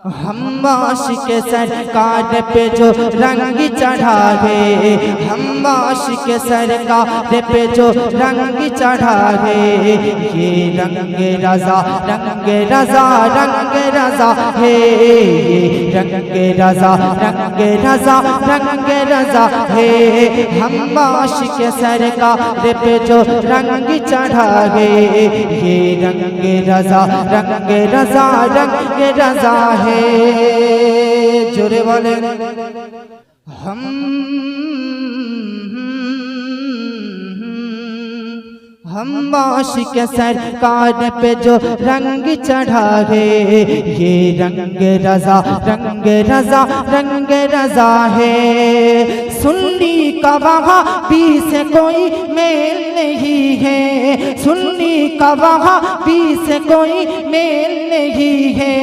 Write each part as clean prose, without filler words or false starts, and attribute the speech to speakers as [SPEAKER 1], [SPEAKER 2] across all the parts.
[SPEAKER 1] हम आशिक सरकार पे जो रंग चढ़ा है, हम आशिक सरकार पे जो रंग चढ़ा है, ये रंग रज़ा रंग रज़ा रंग रज़ा है, ये रंग रज़ा रंग रज़ा रंग रज़ा है। हम आशिक सरकार पे जो रंग चढ़ा है, ये रंग रज़ा रंग रज़ा रंग रज़ा है। जोरे वाले हम आशिक सरकार पे जो रंग चढ़ा है, ये रंग रज़ा रंग रज़ा रंग रज़ा है। सुन्नी का वहाबी से कोई मेल नहीं है, सुन्नी का वहाबी से कोई मेल नहीं है,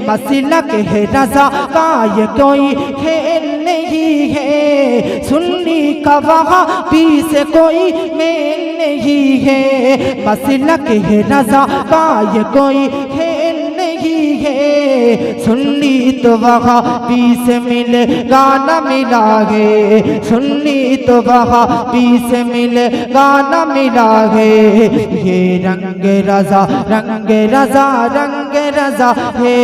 [SPEAKER 1] मसलक है रज़ा का ये कोई खेल नहीं है, सुन्नी का वहाबी से कोई मेल नहीं है, मसलक है रज़ा का ये कोई खेल नहीं है। सुन्नी तो वहाबी से मिलेगा न मिला है, सुन्नी तो वहाबी से मिलेगा न मिला है, ये रंग रज़ा रंग रज़ा रंग रज़ा है,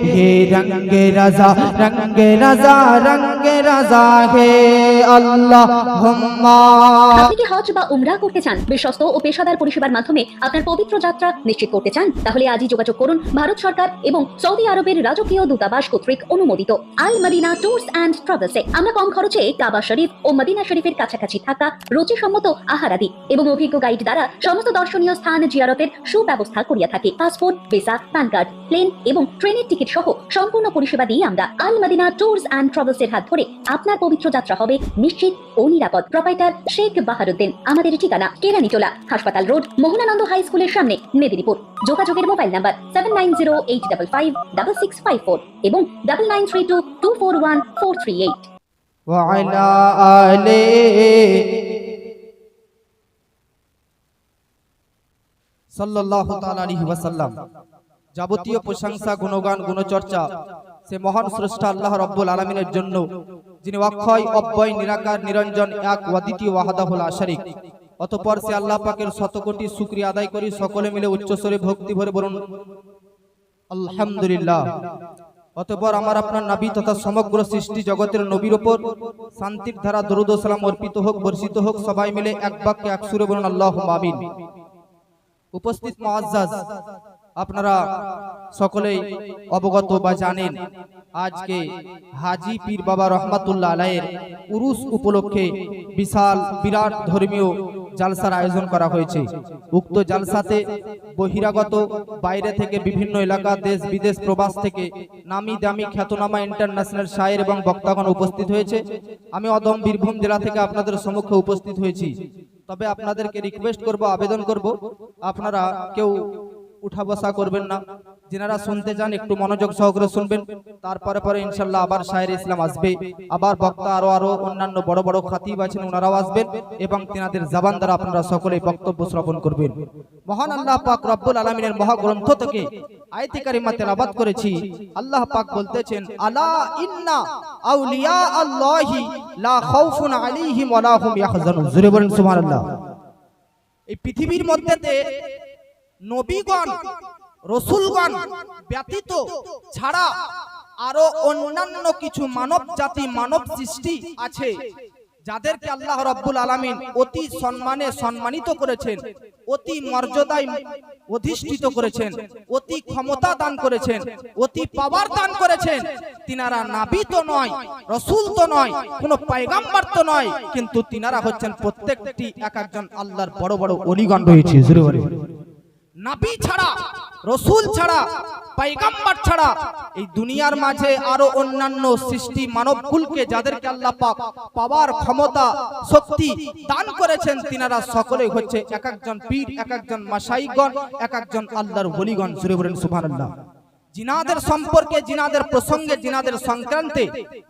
[SPEAKER 1] ये रंग रज़ा रंग रज़ा रंग रज़ा है। আল্লাহুম্মা।
[SPEAKER 2] আপনি কি হজ বা উমরা করতে চান, বিশ্বস্ত ও পেশাদার পরিষেবার মাধ্যমে আপনার পবিত্র যাত্রা নিশ্চিত করতে চান? তাহলে আজই যোগাযোগ করুন ভারত সরকার এবং সৌদি আরবের রাজকীয় দূতাবাস কর্তৃক অনুমোদিত আল মদিনা ট্যুরস অ্যান্ড ট্রাভেলসে। আমরা কম খরচে কাবা শরীফ ও মদিনা শরীফের কাছাকাছি থাকা রুচিসম্মত আহারাদি এবং অভিজ্ঞ গাইড দ্বারা সমস্ত দর্শনীয় স্থান জিয়ারতের সুব্যবস্থা করিয়া থাকি। Passport, visa, pan card, plane এবং ট্রেনের টিকিট সহ সম্পূর্ণ পরিষেবা দিয়ে আমরা আল মদিনা ট্যুরস অ্যান্ড ট্রাভেলসের হাত ধরে আপনার পবিত্র যাত্রা হবে নিশ্চিত ও নিরাপদ। প্রোপাইটার শেখ বাহারুদ্দিন। আমাদের ঠিকানা কেরানীটোলা, হাসপাতাল রোড, মোহনানন্দ হাই স্কুলের সামনে, মেদিনীপুর। যোগাযোগের মোবাইল নাম্বার 7908556654 এবং 9932241438।
[SPEAKER 1] ওয়ালা আলে সাল্লাল্লাহু তাআলা আলাইহি ওয়াসাল্লাম। যাবতীয় প্রশংসা, গুণগান, গুণচর্চা সে মহান স্রষ্টা আল্লাহ রাব্বুল আলামিনের জন্য, যিনি অক্ষয়, অব্যয়, নিরাকার, নিরঞ্জন, এক অদ্বিতীয় ওয়াহদাহু লা শারীক। অতঃপর সে আল্লাহ পাকের শতকোটি শুকরিয়া আদায় করি। সকলে মিলে উচ্চস্বরে ভক্তি ভরে বলুন আলহামদুলিল্লাহ। অতঃপর আমার আপনার নবী তথা সমগ্র সৃষ্টি জগতের নবীর উপর শান্তির ধারা দরুদ ও সালাম অর্পিত হোক, বর্ষিত হোক। সবাই মিলে এক বাক্যে এক সুরে বলুন আল্লাহুম্মা আমিন। উপস্থিত মুআজ্জাজ, আপনারা সকলেই অবগত বা জানেন, আজকে হাজী পীর বাবা রহমাতুল্লাহ আলাইহির উরুস উপলক্ষে বিশাল বিরাট ধর্মীয় জালসার আয়োজন করা হয়েছে। উক্ত জালসাতে বহিরাগত বাইরে থেকে বিভিন্ন এলাকা, দেশ বিদেশ, প্রবাস থেকে নামি দামি খ্যাতনামা ইন্টারন্যাশনাল শায়ের এবং বক্তাগণ উপস্থিত হয়েছে। আমি অদম বীরভূম জেলা থেকে আপনাদের সম্মুখে উপস্থিত হয়েছি। তবে আপনাদেরকে রিকোয়েস্ট করব, আবেদন করব, আপনারা কেউ উঠা বসা করবেন না। যারা শুনতে চান একটু মনোযোগ সহকারে শুনবেন। তারপরে পরে ইনশাআল্লাহ আবার শায়ের ইসলাম আসবে, আবার বক্তা আরো অন্যান্য বড় বড় খাতিব আছেন, ওনারাও আসবেন এবং তিনাদের জবান দ্বারা আপনারা সকলেই বক্তব্য শ্রবণ করবেন। মহান আল্লাহ পাক রব্বুল আলামিনের মহাগ্রন্থ থেকে আয়াতে কারিমা তেলাওয়াত করেছি। আল্লাহ পাক বলতেছেন, আলা ইন্না আউলিয়া আল্লাহি লা খাউফুন আলাইহিম ওয়া লা হুম ইয়াহজানুন। জোরে বলেন সুবহানাল্লাহ। এই পৃথিবীর মধ্যে নবীগণ, রসুলগণ ব্যতীত ছাড়া আরো অন্যান্য কিছু মানব জাতি, মানব সৃষ্টি আছে, যাদেরকে আল্লাহ রাব্বুল আলামিন অতি সম্মানে সম্মানিত করেছেন, অতি মর্যাদায় অধিষ্ঠিত করেছেন, অতি ক্ষমতা দান করেছেন, অতি পাওয়ার দান করেছেন। তিনারা নবী তো নয়, রসুল তো নয়, কোনো পয়গম্বর তো নয়, কিন্তু তিনারা হচ্ছেন প্রত্যেকটি এক একজন আল্লাহর বড় বড় ওলিগণ রয়েছে। নবী ছাড়া, রসুল ছাড়া, পয়গম্বর ছাড়া এই দুনিয়ার মাঝে আরো অন্যান্য সৃষ্টি মানবকুলকে যাদেরকে আল্লাহ পাক পাওয়ার ক্ষমতা শক্তি দান করেছেন, তিনারা সকলেই হচ্ছে এক একজন পীর, এক একজন মাশাইখগণ, এক একজন আল্লাহর ওলিগণ। জোরে বলেন সুবহানাল্লাহ। জিনাদের সম্পর্কে, জিনাদের প্রসঙ্গে, জিনাদের সংক্রান্তে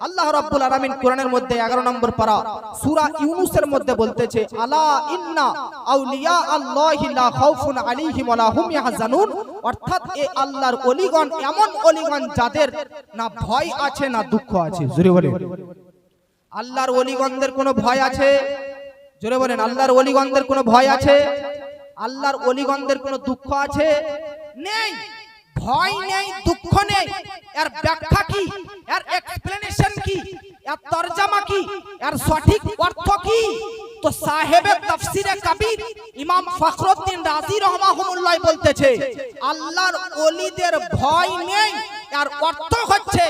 [SPEAKER 1] আল্লাহ রাব্বুল আলামিন কোরআনের মধ্যে 11 নম্বর পারা সূরা ইউনূসের মধ্যে বলতেছে, আলা ইন্না আউলিয়া আল্লাহি লা খাউফুন আলাইহিম ওয়া লা হুম ইয়াহজানুন, অর্থাৎ এই আল্লাহর ওলিগণ এমন ওলিগণ যাদের না ভয় আছে না দুঃখ আছে। জোরে বলেন আল্লাহর ওলিগণদের কোনো ভয় আছে? জোরে বলেন আল্লাহর ওলিগণদের কোনো ভয় আছে? আল্লাহর ওলিগণদের কোনো দুঃখ আছে? নেই। ভয় নেই, দুঃখ নেই। এর ব্যাখ্যা কি? এর এক্সপ্লেনেশন কি? এর তরজমা কি? এর সঠিক অর্থ কি? তো সাহেবে তাফসিরে কবির ইমাম ফখরুদ্দিন রাজি রাহমাহুল্লাহ বলতেছে, আল্লাহর ওলিদের ভয় নেই, এর অর্থ হচ্ছে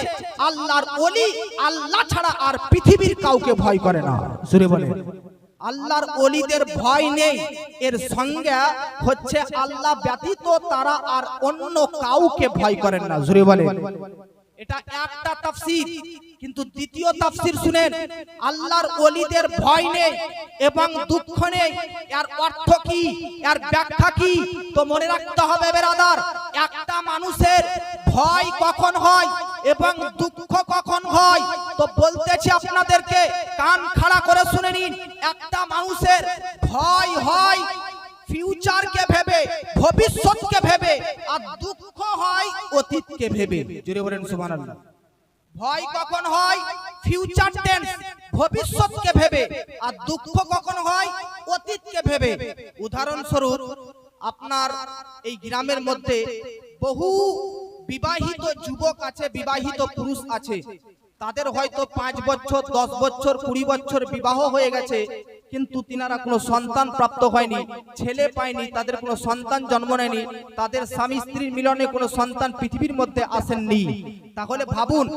[SPEAKER 1] আল্লাহর ওলি আল্লাহ ছাড়া আর পৃথিবীর কাউকে ভয় করে না। জোরে বলেন আল্লাহর ওলিদের ভয় নেই, এর সংজ্ঞা হচ্ছে আল্লাহ ব্যতীত তারা আর অন্য কাউকে ভয় করেন না। জোরে বলেন এটা একটা তাফসীর, কিন্তু দ্বিতীয় তাফসীর শুনেন, আল্লাহর ওলিদের ভয় নেই এবং দুঃখ নেই, এর অর্থ কি, এর ব্যাখ্যা কি? তো মনে রাখতে হবে বেরাদার, একটা মানুষের ভয় কখন হয় এবং দুঃখ কখন হয়, তো বলতেছি আপনাদেরকে কান খাড়া করে শুনে নিন। একটা মানুষের ভয় হয় ফিউচারকে ভেবে, ভবিষ্যৎকে ভেবে, আর দুঃখ হয় অতীতকে ভেবে। জোরে বলেন সুবহানাল্লাহ। ভয় কখন হয়? ফিউচার টেন্স, ভবিষ্যৎকে ভেবে, আর দুঃখ কখন হয়? অতীতকে ভেবে। উদাহরণস্বরূপ আপনার এই গ্রামের মধ্যে বহু বিবাহিত যুবক আছে, বিবাহিত পুরুষ আছে, তাদের হয়তো 5 বছর, 10 বছর, 20 বছর বিবাহ হয়ে গেছে, কিন্তু তিনারা কোনো সন্তান প্রাপ্ত হয়নি, ছেলে পায়নি, তাদের কোনো সন্তান জন্ম নেয়নি, তাদের স্বামী স্ত্রীর মিলনে কোনো সন্তান পৃথিবীর মধ্যে আসেননি। তাহলে ভাবুন,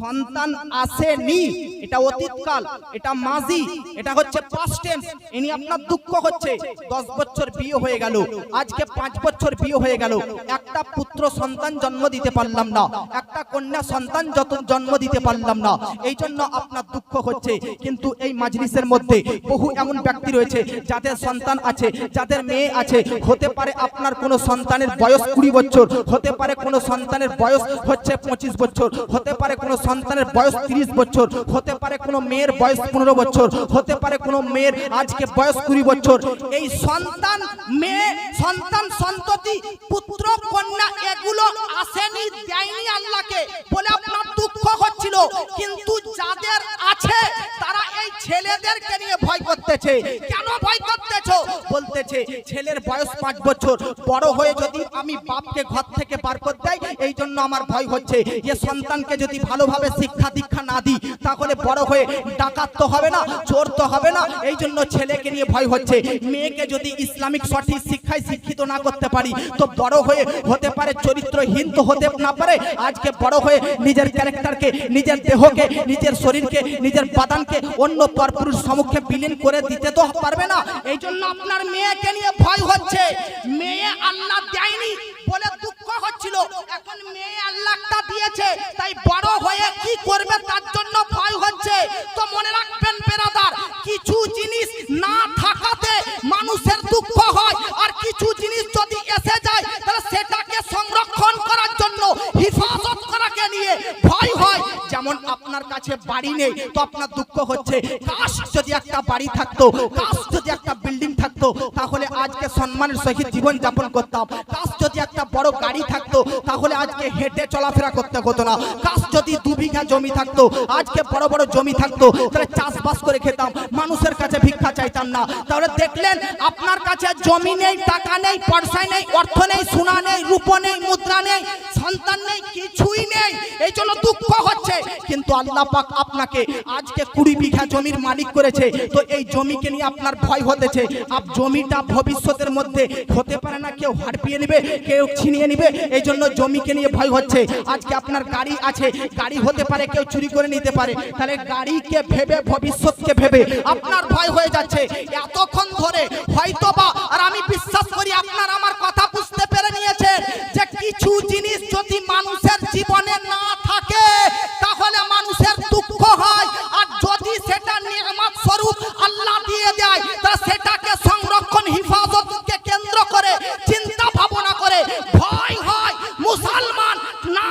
[SPEAKER 1] সন্তান আসেনি, এটা অতীতকাল, এটা মাজি, এটা হচ্ছে পাস্ট টেন্স। ইনি আপনার দুঃখ হচ্ছে 10 বছর বিয়ে হয়ে গেল, আজকে 5 বছর বিয়ে হয়ে গেল, একটা পুত্র সন্তান জন্ম দিতে পারলাম না, একটা কন্যা সন্তান জন্ম দিতে পারলাম না, এই জন্য আপনার দুঃখ হচ্ছে। কিন্তু এই মাজলিসের মধ্যে বহু এমন ব্যক্তি রয়েছে যাদের সন্তান আছে, যাদের মেয়ে আছে। হতে পারে আপনার কোনো সন্তানের বয়স 20 বছর, হতে পারে কোনো সন্তানের বয়স হচ্ছে 25 বছর, হতে পারে কোনো সন্তানের বয়স 30 বছর, হতে পারে কোনো মেয়ের বয়স 15 বছর, হতে পারে কোনো মেয়ের আজকে বয়স 20 বছর। এই সন্তান, মেয়ে, সন্তান, সন্ততি, পুত্র, কন্যা এগুলো আসেনি, দেয়নি আল্লাহকে বলে আপনার দুঃখ হচ্ছিল। কিন্তু যাদের আছে তারা এই ছেলেদেরকে নিয়ে ভয় করতেছে। কেন ভয় করতেছো? বলতেছে ছেলের বয়স 5 বছর, বড় হয়ে যদি আমি বাপকে ঘর থেকে বার করে দেই, এই জন্য আমার ভয় হচ্ছে। যে সন্তানকে যদি ভালোভাবে শিক্ষা দীক্ষা না দিই, তাহলে বড় হয়ে ডাকাত তো হবে না, চোর তো হবে না, এই জন্য ছেলেকে নিয়ে ভয় হচ্ছে। মেয়েকে যদি ইসলামিক সঠিক শিক্ষায় শিক্ষিত না করতে পারি, তো বড় হয়ে হতে পারে চরিত্রহীন তো হতে না পারে, আজকে বড় হয়ে নিজের ক্যারেক্টারকে, নিজের দেহকে, নিজের শরীরকে, নিজের বাদানকে অন্য পরপুরুষ সম্মুখে বিলীন করে দিতে তো পারবে না। এই জন্য আপনার মেয়েকে নিয়ে ভয় হচ্ছে। মেয়ে আল্লাহ দেয়নি বলে দুঃখ হচ্ছিল, এখন মেয়ে আল্লাহটা দিয়েছে, তাই বড় হয়ে কি করবে তার জন্য ভয় হচ্ছে। তো মনে রাখবেন বেরাদার, কিছু জিনিস না থাকাতে মানুষের দুঃখ হয়, আর কিছু জিনিস যদি এসে যায় তাহলে সেটাকে সংরক্ষণ করার জন্য, হিফাজত করাকে নিয়ে ভয় হয়। যেমন আপনার কাছে বাড়ি নেই, তো আপনার দুঃখ হচ্ছে। কাশ যদি একটা বাড়ি থাকতো, কাশ যদি একটা বিল্ডিং থাকতো, তাহলে আজকে সম্মানের সহিত জীবন যাপন করতাম। কাশ যদি একটা বড় গাড়ি থাকতো, তাহলে আজকে হেঁটে চলাফেরা করতে হতো না। কাশ যদি 2 বিঘা জমি থাকতো, আজকে বড় বড় জমি থাকতো, তাহলে চাষবাস করে খেতাম, মানুষের কাছে ভিক্ষা চাইতাম না। তাহলে দেখলেন আপনার কাছে জমি নেই, টাকা নেই, পয়সা নেই, অর্থ নেই, সোনা নেই, রূপ নেই, মুদ্রা নেই, সন্তান নেই, কিছুই নেই, এই জন্য দুঃখ হচ্ছে। কিন্তু আল্লাহ পাক আপনাকে আজকে 20 বিঘা জমির মালিক করেছে, তো এই জমিকে নিয়ে আপনার ভয় হতেছে। আপ জমিটা ভবিষ্যতের মধ্যে হতে পারে না কেউ হারপিয়ে নেবে, কেউ ছিনিয়ে নেবে, এই জন্য জমিকে নিয়ে ভয় হচ্ছে। আজকে আপনার গাড়ি আছে, গাড়ি হতে পারে কেউ চুরি করে নিতে পারে, তাহলে গাড়িকে ভেবে, ভবিষ্যৎকে ভেবে আপনার ভয় হয়ে যাচ্ছে। এতক্ষণ ধরে হয়তোবা, আর আমি বিশ্বাস করি আপনার আমার কথা বুঝতে পেরে নিয়েছেন, যে কিছু জিনিস যদি মানুষের জীবনে না থাকে তাহলে মানুষের দুঃখ হয়, আর যদি সেটা নিয়ামত স্বরূপ আল্লাহ দিয়ে দেয়, তা সেটাকে সংরক্ষণ, হিফাজতকে কেন্দ্র করে চিন্তা ভাবনা করে ভয় হয়। মুসলমান না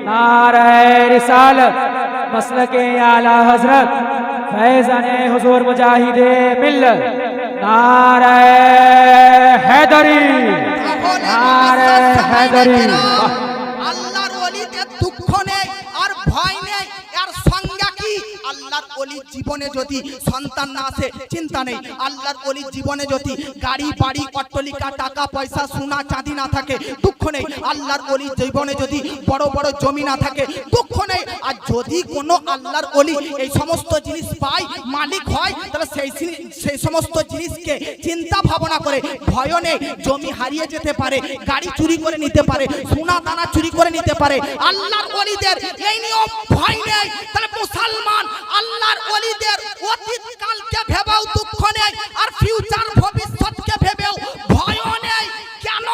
[SPEAKER 3] नारे रिसालत मसलके आला हजरत फैज़ाने हुजूर मुजाहिदे मिल्लत नारे हैदरी नारे हैदरी।
[SPEAKER 4] আল্লাহর ওলিদের দুঃখ নেই আর ভয় নেই, আর সংজ্ঞা কি? আল্লাহর ওলির জীবনে যদি সন্তান না আসে চিন্তা নেই, আল্লাহর ওলির জীবনে যদি গাড়ি বাড়ি অট্টালিকা টাকা পয়সা সোনা চাঁদি না থাকে দুঃখ নেই, আল্লাহর ওলির জীবনে যদি বড় বড় জমি না থাকে দুঃখ নেই। আর যদি কোনো আল্লাহর ওলি এই সমস্ত জিনিস পায় মালিক হয়, তাহলে সেই সমস্ত জিনিসকে চিন্তা ভাবনা করে ভয় নেই। জমি হারিয়ে যেতে পারে, গাড়ি চুরি করে নিতে পারে, সোনা দানা চুরি করে নিতে পারে, আল্লাহর ওলিদের এই নিয়ম ভয় নেই। তাহলে মুসলমান আল্লাহর ওলিদের অতীত কালকে ভেবেও দুঃখ নেই, আর ফিউচার ভবিষ্যৎকে ভেবেও ভয় নেই। কেন?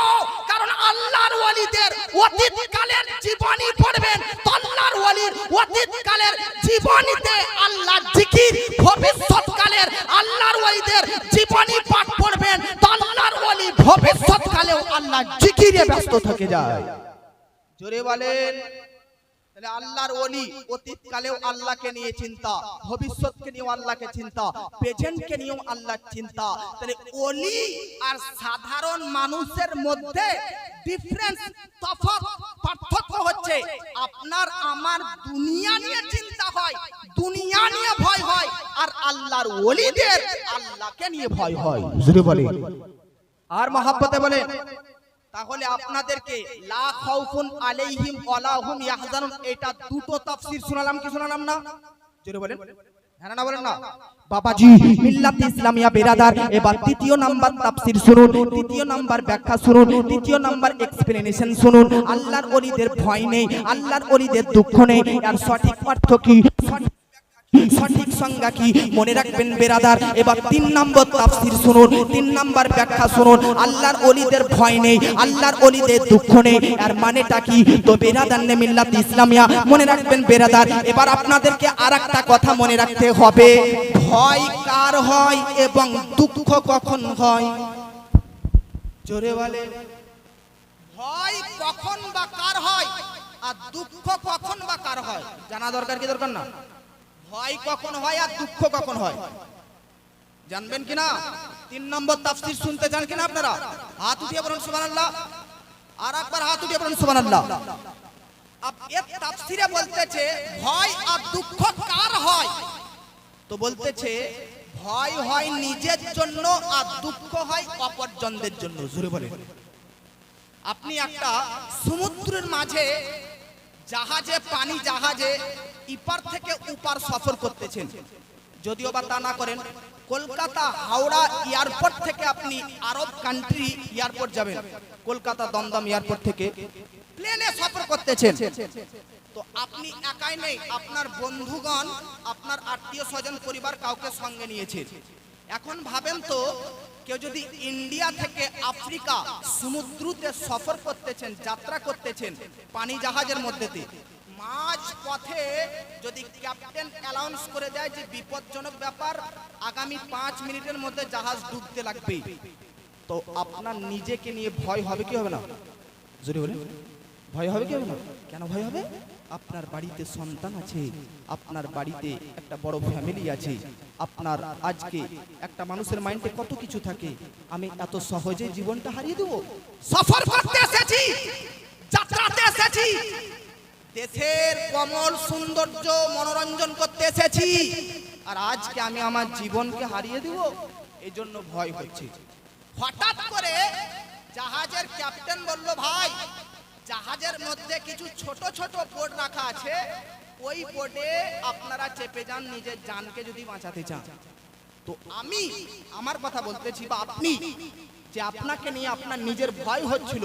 [SPEAKER 4] কারণ আল্লাহর ওলিদের অতীত কালের জীবনী পড়বেন, তো আল্লাহর ওলির অতীত কালের জীবনীতে আল্লাহর জিকির, ভবিষ্যৎ কালের আল্লাহর ওলিদের জীবনী পাঠ পড়বেন, তো আল্লাহর ওলি ভবিষ্যৎ কালেও আল্লাহর জিকিরে ব্যস্ত থেকে যায়। জোরে বলেন। তাহলে আল্লাহর ওলি অতীত কালেও আল্লাহকে নিয়ে চিন্তা, ভবিষ্যৎকে নিয়েও আল্লাহকে চিন্তা, প্রেজেন্টকে নিয়েও আল্লাহর চিন্তা। তাহলে ওলি আর সাধারণ মানুষের মধ্যে ডিফারেন্স, তফাৎ, পার্থক্য হচ্ছে আপনার আমার দুনিয়া নিয়ে চিন্তা হয়, দুনিয়া নিয়ে ভয় হয়, আর আল্লাহর ওলিদের আল্লাহকে নিয়ে ভয় হয়। জোরে বলেন। আর মহাব্বতে বলেন। তাহলে আপনাদেরকে লা খাউফুন আলাইহিম ওয়ালা হুম ইয়াহজানুন, এটা দুটো তাফসীর শোনালাম কি শোনালাম না? জোরে বলেন। হ্যাঁ না বলেন না? বাবাজি মিল্লাত ইসলামিয়া বেরাদার, এবার তৃতীয় নাম্বার তাফসীর শুনুন, তৃতীয় নাম্বার ব্যাখ্যা শুনুন, তৃতীয় নাম্বার এক্সপ্লেনেশন শুনুন। আল্লাহর ওলিদের ভয় নেই, আল্লাহর ওলিদের দুঃখ নেই, আর সঠিক অর্থ কি, সঠিক সংজ্ঞা কি মনে রাখবেন বেরাদার। এবার 3 নম্বর তাফসীর শুনুন, 3 নম্বর ব্যাখ্যা শুনুন। আল্লাহর ওলিদের ভয় নেই, আল্লাহর ওলিদের দুঃখ নেই, আর মানেটা কি? তো বেরাদার নে মিল্লাত ইসলামিয়া মনে রাখবেন বেরাদার। এবার আপনাদেরকে আরেকটা কথা মনে রাখতে হবে, ভয় কার হয় এবং দুঃখ কখন হয়? জোরে বলে। ভয় কখন বা কার হয় আর দুঃখ কখন বা কার হয় জানা দরকার কি দরকার না? ভয় কখন হয় আর দুঃখ কখন হয় জানবেন কিনা? 3 নম্বর তাফসীর শুনতে চান কিনা আপনারা? হাত উঠিয়ে বলুন সুবহানাল্লাহ। আর একবার হাত উঠিয়ে বলুন সুবহানাল্লাহ। এর তাফসীরে বলতেছে ভয় আর দুঃখ কার হয়, তো বলতেছে ভয় হয় নিজের জন্য আর দুঃখ হয় অপরজনদের জন্য। জোরে বলেন। আপনি একটা সমুদ্রের মাঝে জাহাজে, পানি জাহাজে ইপার থেকে উপার সফর করতেছেন, যদিও বা তা না করেন কলকাতা হাওড়া এয়ারপোর্ট থেকে আপনি আরব কান্ট্রি এয়ারপোর্ট যাবেন, কলকাতা দমদম এয়ারপোর্ট থেকে প্লেনে সফর করতেছেন, তো আপনি একাই নেই, আপনার বন্ধুগণ, আপনার আত্মীয় স্বজন পরিবার কাউকে সঙ্গে নিয়েছেন। এখন ভাবেন তো, কেউ যদি ইন্ডিয়া থেকে আফ্রিকা সমুদ্রতে সফর করতেছেন, যাত্রা করতেছেন পানি জাহাজের মধ্যেতে, মাঝ পথে যদি ক্যাপ্টেন অ্যানাউন্স করে দেয় যে বিপজ্জনক ব্যাপার, আগামী 5 মিনিটের মধ্যে জাহাজ ডুবতে লাগবে, তো আপনার নিজেকে নিয়ে ভয় হবে কি হবে না? জোরে বলেন। ভয় হবে কি হবে না? কেন ভয় হবে? আপনার বাড়িতে সন্তান আছে, আপনার বাড়িতে একটা বড় ফ্যামিলি আছে, আপনার আজকে একটা মানুষের মাইন্ডে কত কিছু থাকে, আমি এত সহজে জীবনটা হারিয়ে দেব? সফর করতে এসেছি, যাত্রাতে এসেছি, দেশের কমল সৌন্দর্য মনোরঞ্জন করতে এসেছি, আর আজকে আমি আমার জীবনকে হারিয়ে দেব, এই জন্য ভয় হচ্ছে। হঠাৎ করে জাহাজের ক্যাপ্টেন বলল, ভাই জাহাজের মধ্যে কিছু ছোট ছোট বোট রাখা আছে, ওই বোটে আপনারা চেপে যান নিজের জানকে যদি বাঁচাতে চান। তো আমি আমার কথা বলতেছি, বা আপনি যে আপনাকে নিয়ে আপনার নিজের ভয় হচ্ছিল,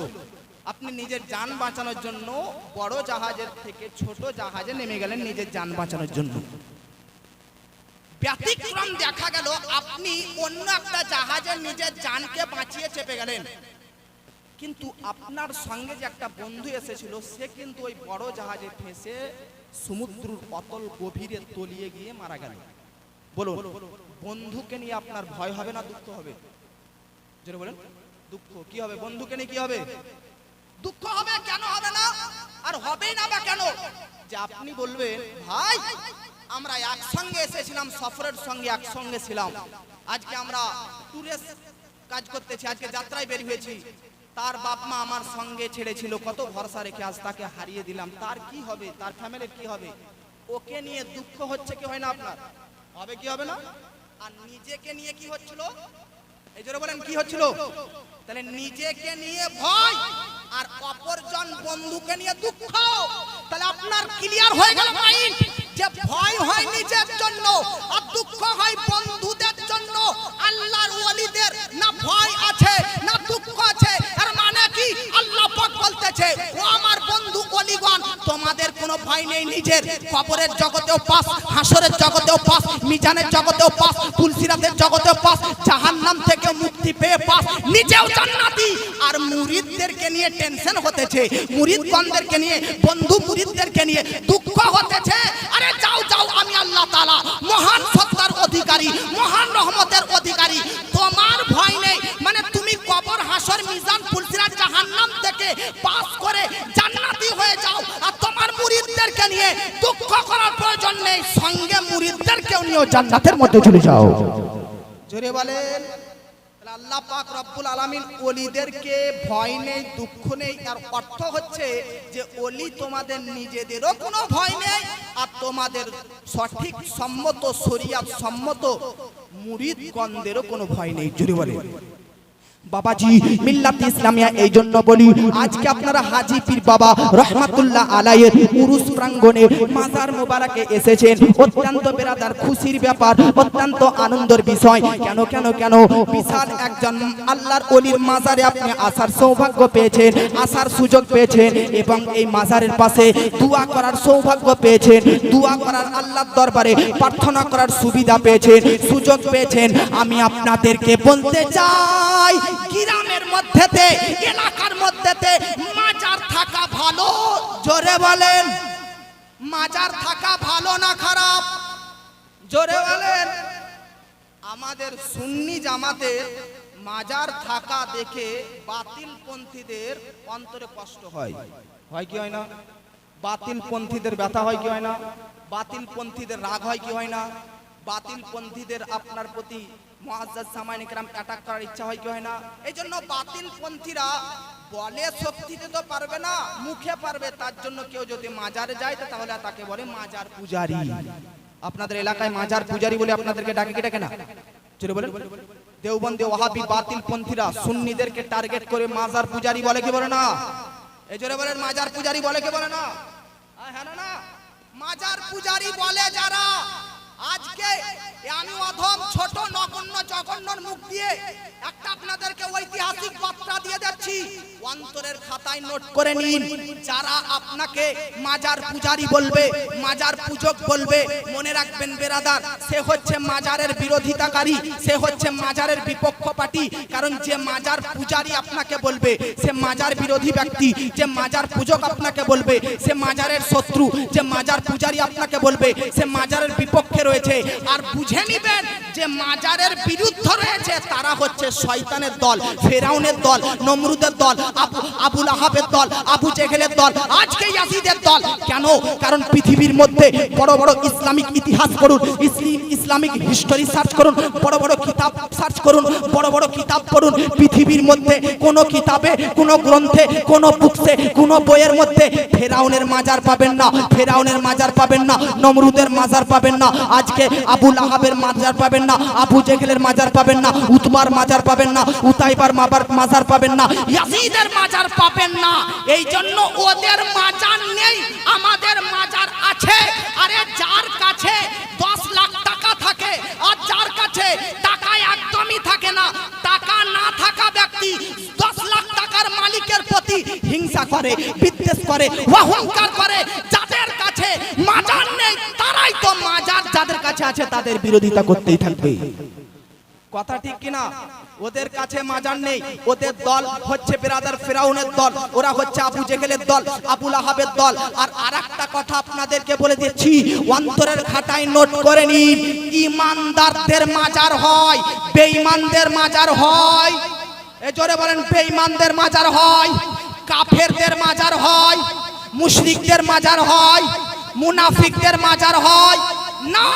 [SPEAKER 4] আপনি নিজের জান বাঁচানোর জন্য বড় জাহাজের থেকে ছোট জাহাজে নেমে গেলেন নিজের জান বাঁচানোর জন্য। ব্যতিক্রম দেখা গেল, আপনি অন্য একটা জাহাজে নিজের জানকে বাঁচিয়ে চেপে গেলেন, কিন্তু আপনার সঙ্গে যে একটা বন্ধু এসেছিল সে কিন্তু ওই বড় জাহাজে ফেঁসে সমুদ্রের অতল গভীরে তলিয়ে গিয়ে মারা গেল। বলুন, বন্ধুকে নিয়ে আপনার ভয় হবে না দুঃখ হবে? জোরে বলেন। দুঃখ কি হবে? বন্ধুকে নিয়ে কি হবে? দুঃখ হবে। কেন হবে না? আর হবেই না বা কেন? যে আপনি বলবেন ভাই আমরা একসঙ্গে এসেছিলাম, সফরের সঙ্গে একসঙ্গে ছিলাম, আজকে আমরা ট্যুরে কাজ করতেছি, আজকে যাত্রায় বের হয়েছি, তার বাপ মা আমার সঙ্গে ছেড়েছিল, কত ভরসা রেখে আজ তাকে হারিয়ে দিলাম, তার কি হবে, তার ফ্যামিলির কি হবে? ওকে নিয়ে দুঃখ হচ্ছে কি হয় না আপনার? হবে কি হবে না? আর নিজেকে নিয়ে কি হচ্ছিল? এই জন্য বলেন কি হচ্ছিল? তাহলে নিজেকে নিয়ে ভয় আর অপরজন বন্ধুকে নিয়ে দুঃখ। তাহলে আপনার ক্লিয়ার হয়ে গেল মাইন্ড যে ভয় হয় নিজের জন্য আর দুঃখ হয় বন্ধুদের জন্য। আল্লাহর ওয়ালিদের না ভয় আছে না দুঃখ আছে। এর মানে কি? আল্লাহ পাক বলতেছে ও আমার বন্ধু ওলিগণ, তোমাদের কোনো ভয় নেই। নিজের কবরের জগতেও পাস, হাসরের জগতেও পাস, মিজানের জগতেও পাস, পুলসিরাতের জগতেও পাস, জাহান্নাম থেকে মুক্তি পেয়ে পাস, নিজেও জান্নাতি। আর মুরিদদেরকে নিয়ে টেনশন হতেছে, মুরিদগণদেরকে নিয়ে, বন্ধু মুরিদদেরকে নিয়ে দুঃখ হতেছে। আরে যাও যাও, আমি আল্লাহ তাআলা মহান সত্তার অধিকারী, মহান রহমতের অধিকারী, তোমার ভয় নেই। মানে তুমি কবর, হাসর, মিজান, পুলসিরাত, জাহান্নাম থেকে পাস করে জান্নাতি হয়ে যাও। আর তোমার মুরিদদেরকে নিয়ে দুঃখ করার প্রয়োজন নেই, সঙ্গে মুরিদদেরকেও নিয়ে জান্নাতের মধ্যে চলে যাও। জোরে বলেন। আল্লাহ পাক রব্বুল আলামিন ওলিদেরকে ভয় নেই, দুঃখ নেই, আর অর্থ হচ্ছে যে ওলি তোমাদের নিজেদেরও কোনো ভয় নেই আর তোমাদের সঠিক সম্মত শরিয়াত সম্মত মুরিদগণদেরও কোনো ভয় নেই। জোরে বলেন। বাবাজি মিল্লাত ইসলামিয়া এই জন্য বলি, আজকে আপনারা হাজী পীর বাবা রহমাতুল্লাহ আলাইহির উরুস প্রাঙ্গণে মাজার মোবারকে এসেছেন। অত্যন্ত বেরাদার খুশির ব্যাপার, অত্যন্ত আনন্দের বিষয়। কেন কেন কেন? বিশাল একজন আল্লাহর ওলির মাজারে আপনি আসার সৌভাগ্য পেয়েছেন, আসার সুযোগ পেয়েছেন, এবং এই মাজারের পাশে দোয়া করার সৌভাগ্য পেয়েছেন, দোয়া করার আল্লাহর দরবারে প্রার্থনা করার সুবিধা পেয়েছেন, সুযোগ পেয়েছেন। আমি আপনাদেরকে বলতে চাই, গ্রামের মধ্যেতে, এলাকার মধ্যেতে মাজার থাকা ভালো। জোরে বলেন। মাজার থাকা ভালো না খারাপ? জোরে বলেন। আমাদের সুন্নি জামাতের মাজার থাকা দেখে বাতিল পন্থীদের অন্তরে কষ্ট হয়। হয় কি হয় না? বাতিল পন্থীদের ব্যথা হয় কি হয় না? বাতিল পন্থীদের রাগ হয় কি হয় না? বাতিল পন্থীদের আপনার প্রতি মুআজ্জাজ সামাইন کرام অ্যাটাক করার ইচ্ছা হয় কি হয় না? এই জন্য বাতিল পন্থীরা বলে শক্তিতে তো পারবে না, মুখে পারবে। তার জন্য কেউ যদি মাজারে যায় তাহলে তাকে বলে মাজার পূজারী। আপনাদের এলাকায় মাজার পূজারী বলে আপনাদেরকে ডাকে কি ডাকে না? চলে বলেন। দেওবন্দি ওয়াহাবি বাতিল পন্থীরা সুন্নিদেরকে টার্গেট করে মাজার পূজারী বলে কি বলে না? এই জোরে বলেন, মাজার পূজারী বলে কি বলে না? হ্যাঁ না না, মাজার পূজারী বলে যারা। আজকে আমি অধম ছোট নগণ্য জঘন্যর মুখ দিয়ে একটা আপনাদেরকে ঐতিহাসিক বার্তা দিয়ে যাচ্ছি, অন্তরের খাতায় নোট করে নিন। যারা আপনাকে মাজার পূজারী বলবে, মাজার পূজক বলবে, মনে রাখবেন বেরাদার, সে হচ্ছে মাজারের বিরোধিতাকারী, সে হচ্ছে মাজারের বিপক্ষ পার্টি। কারণ যে মাজার পূজারী আপনাকে বলবে সে মাজার বিরোধী ব্যক্তি, যে মাজার পূজক আপনাকে বলবে সে মাজারের শত্রু, যে মাজার পূজারী আপনাকে বলবে সে মাজারের বিপক্ষে রয়েছে। আর বুঝে নিবেন যে মাজারের বিরুদ্ধে রয়েছে তারা হচ্ছে শয়তানের দল, ফেরাউনের দল, নমরুদের দল, আবু লাহাবের দল, আবু জেহেলের দল, আজকে ইয়াজিদের দল। কেন? কারণ পৃথিবীর মধ্যে বড় বড় ইসলামিক ইতিহাস করুন, ইসলামিক হিস্টোরি সার্চ করুন, বড় বড় কিতাব সার্চ করুন, বড় বড় কিতাব পড়ুন। পৃথিবীর মধ্যে কোনো কিতাবে, কোনো গ্রন্থে, কোনো বুকসে, কোনো বইয়ের মধ্যে ফেরাউনের মাজার পাবেন না, ফেরাউনের মাজার পাবেন না, নমরুদের মাজার পাবেন না, আজকে আবু লাহাবের মাজার পাবেন না, আবু জেহেলের মাজার পাবেন না, উতবার মাজার পাবেন না, উতাইবার মাজার পাবেন না, ইয়াজিদের মাজার পাবেন না। এই জন্য ওদের মাজার নেই, আমাদের মাজার আছে। আরে যার কাছে 10 লাখ টাকা থাকে আর যার কাছে টাকা একদমই থাকে না, টাকা না থাকা ব্যক্তি 10 লাখ টাকার মালিকের প্রতি হিংসা করে, বিদ্বেষ করে, অহংকার করে। যাদের কাছে মাজার নেই তারাই তো মাজার যাদের কাছে আছে তাদের বিরোধিতা করতেই থাকবে। কথা ঠিক কিনা? ওদের কাছে মাজার নেই, ওদের দল হচ্ছে বেরাদার ফেরাউনের দল, ওরা হচ্ছে আবু জেহেলের দল, আবু লাহাবের দল। আর আরেকটা কথা আপনাদেরকে বলে দিচ্ছি, অন্তরের খাতায় নোট করে নিন, ঈমানদারদের মাজার হয়, বেঈমানদের মাজার হয়। এই জোরে বলেন, বেঈমানদের মাজার হয়, কাফেরদের মাজার হয়। মুশরিকদের মাজার হয়, মুনাফিকদের মাজার হয় না।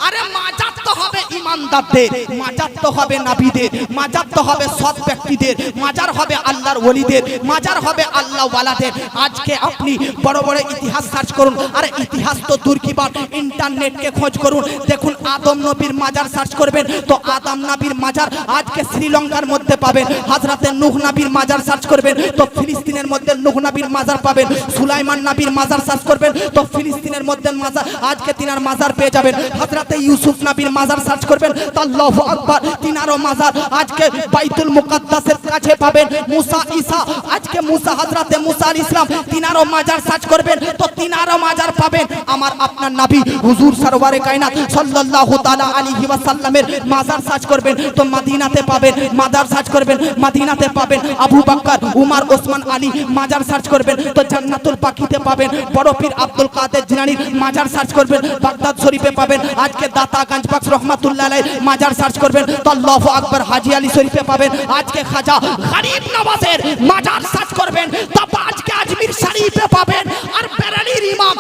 [SPEAKER 4] আরে মাজার তো হবে ইমানদারদের, মাজার তো হবে নবীদের, মাজার তো হবে সৎ ব্যক্তিদের, মাজার হবে আল্লাহর ওলিদের, মাজার হবে আল্লাহ ওয়ালাদের। আজকে আপনি বড় বড় ইতিহাস সার্চ করুন, আরে ইতিহাস তো দূর কি বাত, ইন্টারনেটকে খোঁজ করুন, দেখুন আদম নবীর মাজার সার্চ করবেন তো আদম নবীর মাজার আজকে শ্রীলঙ্কার মধ্যে পাবেন। হযরতে নূহ নবীর মাজার সার্চ করবেন তো ফিলিস্তিনের মধ্যে নূহ নবীর মাজার পাবেন। সুলাইমান নবীর মাজার সার্চ করবেন তো ফিলিস্তিনের মধ্যে মাজার আজকে তিনার মাজার পেয়ে যাবেন। হযরতে ইউসুফ নবীর মাজার সার্চ করবেন তো আল্লাহু আকবার, তিনারও মাজার আজকে বাইতুল মুকাদ্দাসের কাছে পাবেন। মুসা ঈসা, আজকে মুসা হযরতে মুসা আলাইহিস সালাম তিনারও মাজার সার্চ করবেন তো তিনারও মাজার পাবেন। আমার আপনার নবী হুজুর সরওয়ারে কায়নাত সাল্লাল্লাহু তাআলা আলাইহি ওয়াসাল্লামের মাজার সার্চ করবেন তো মদিনাতে পাবেন। মাজার সার্চ করবেন মদিনাতে পাবেন। আবু বকর, উমর, ওসমান, আলী মাজার সার্চ করবেন তো জান্নাতুল বাকিতে পাবেন। বড় পীর আব্দুল কাদের জিলানীর মাজার সার্চ করবেন বাগদাদ শরীফে পাবেন। আজকে দাতা গঞ্জবাক্স রহমাতুল্লাহ আলাইহি মাজার সার্চ করবেন তো আল্লাহু আকবার হাজী আলী শরীফে পাবেন। আজকে খাজা গরিব নওয়াজের মাজার সার্চ করবেন তো আজকে আজমির শরীফে পাবেন। আর বেরেলির ইমাম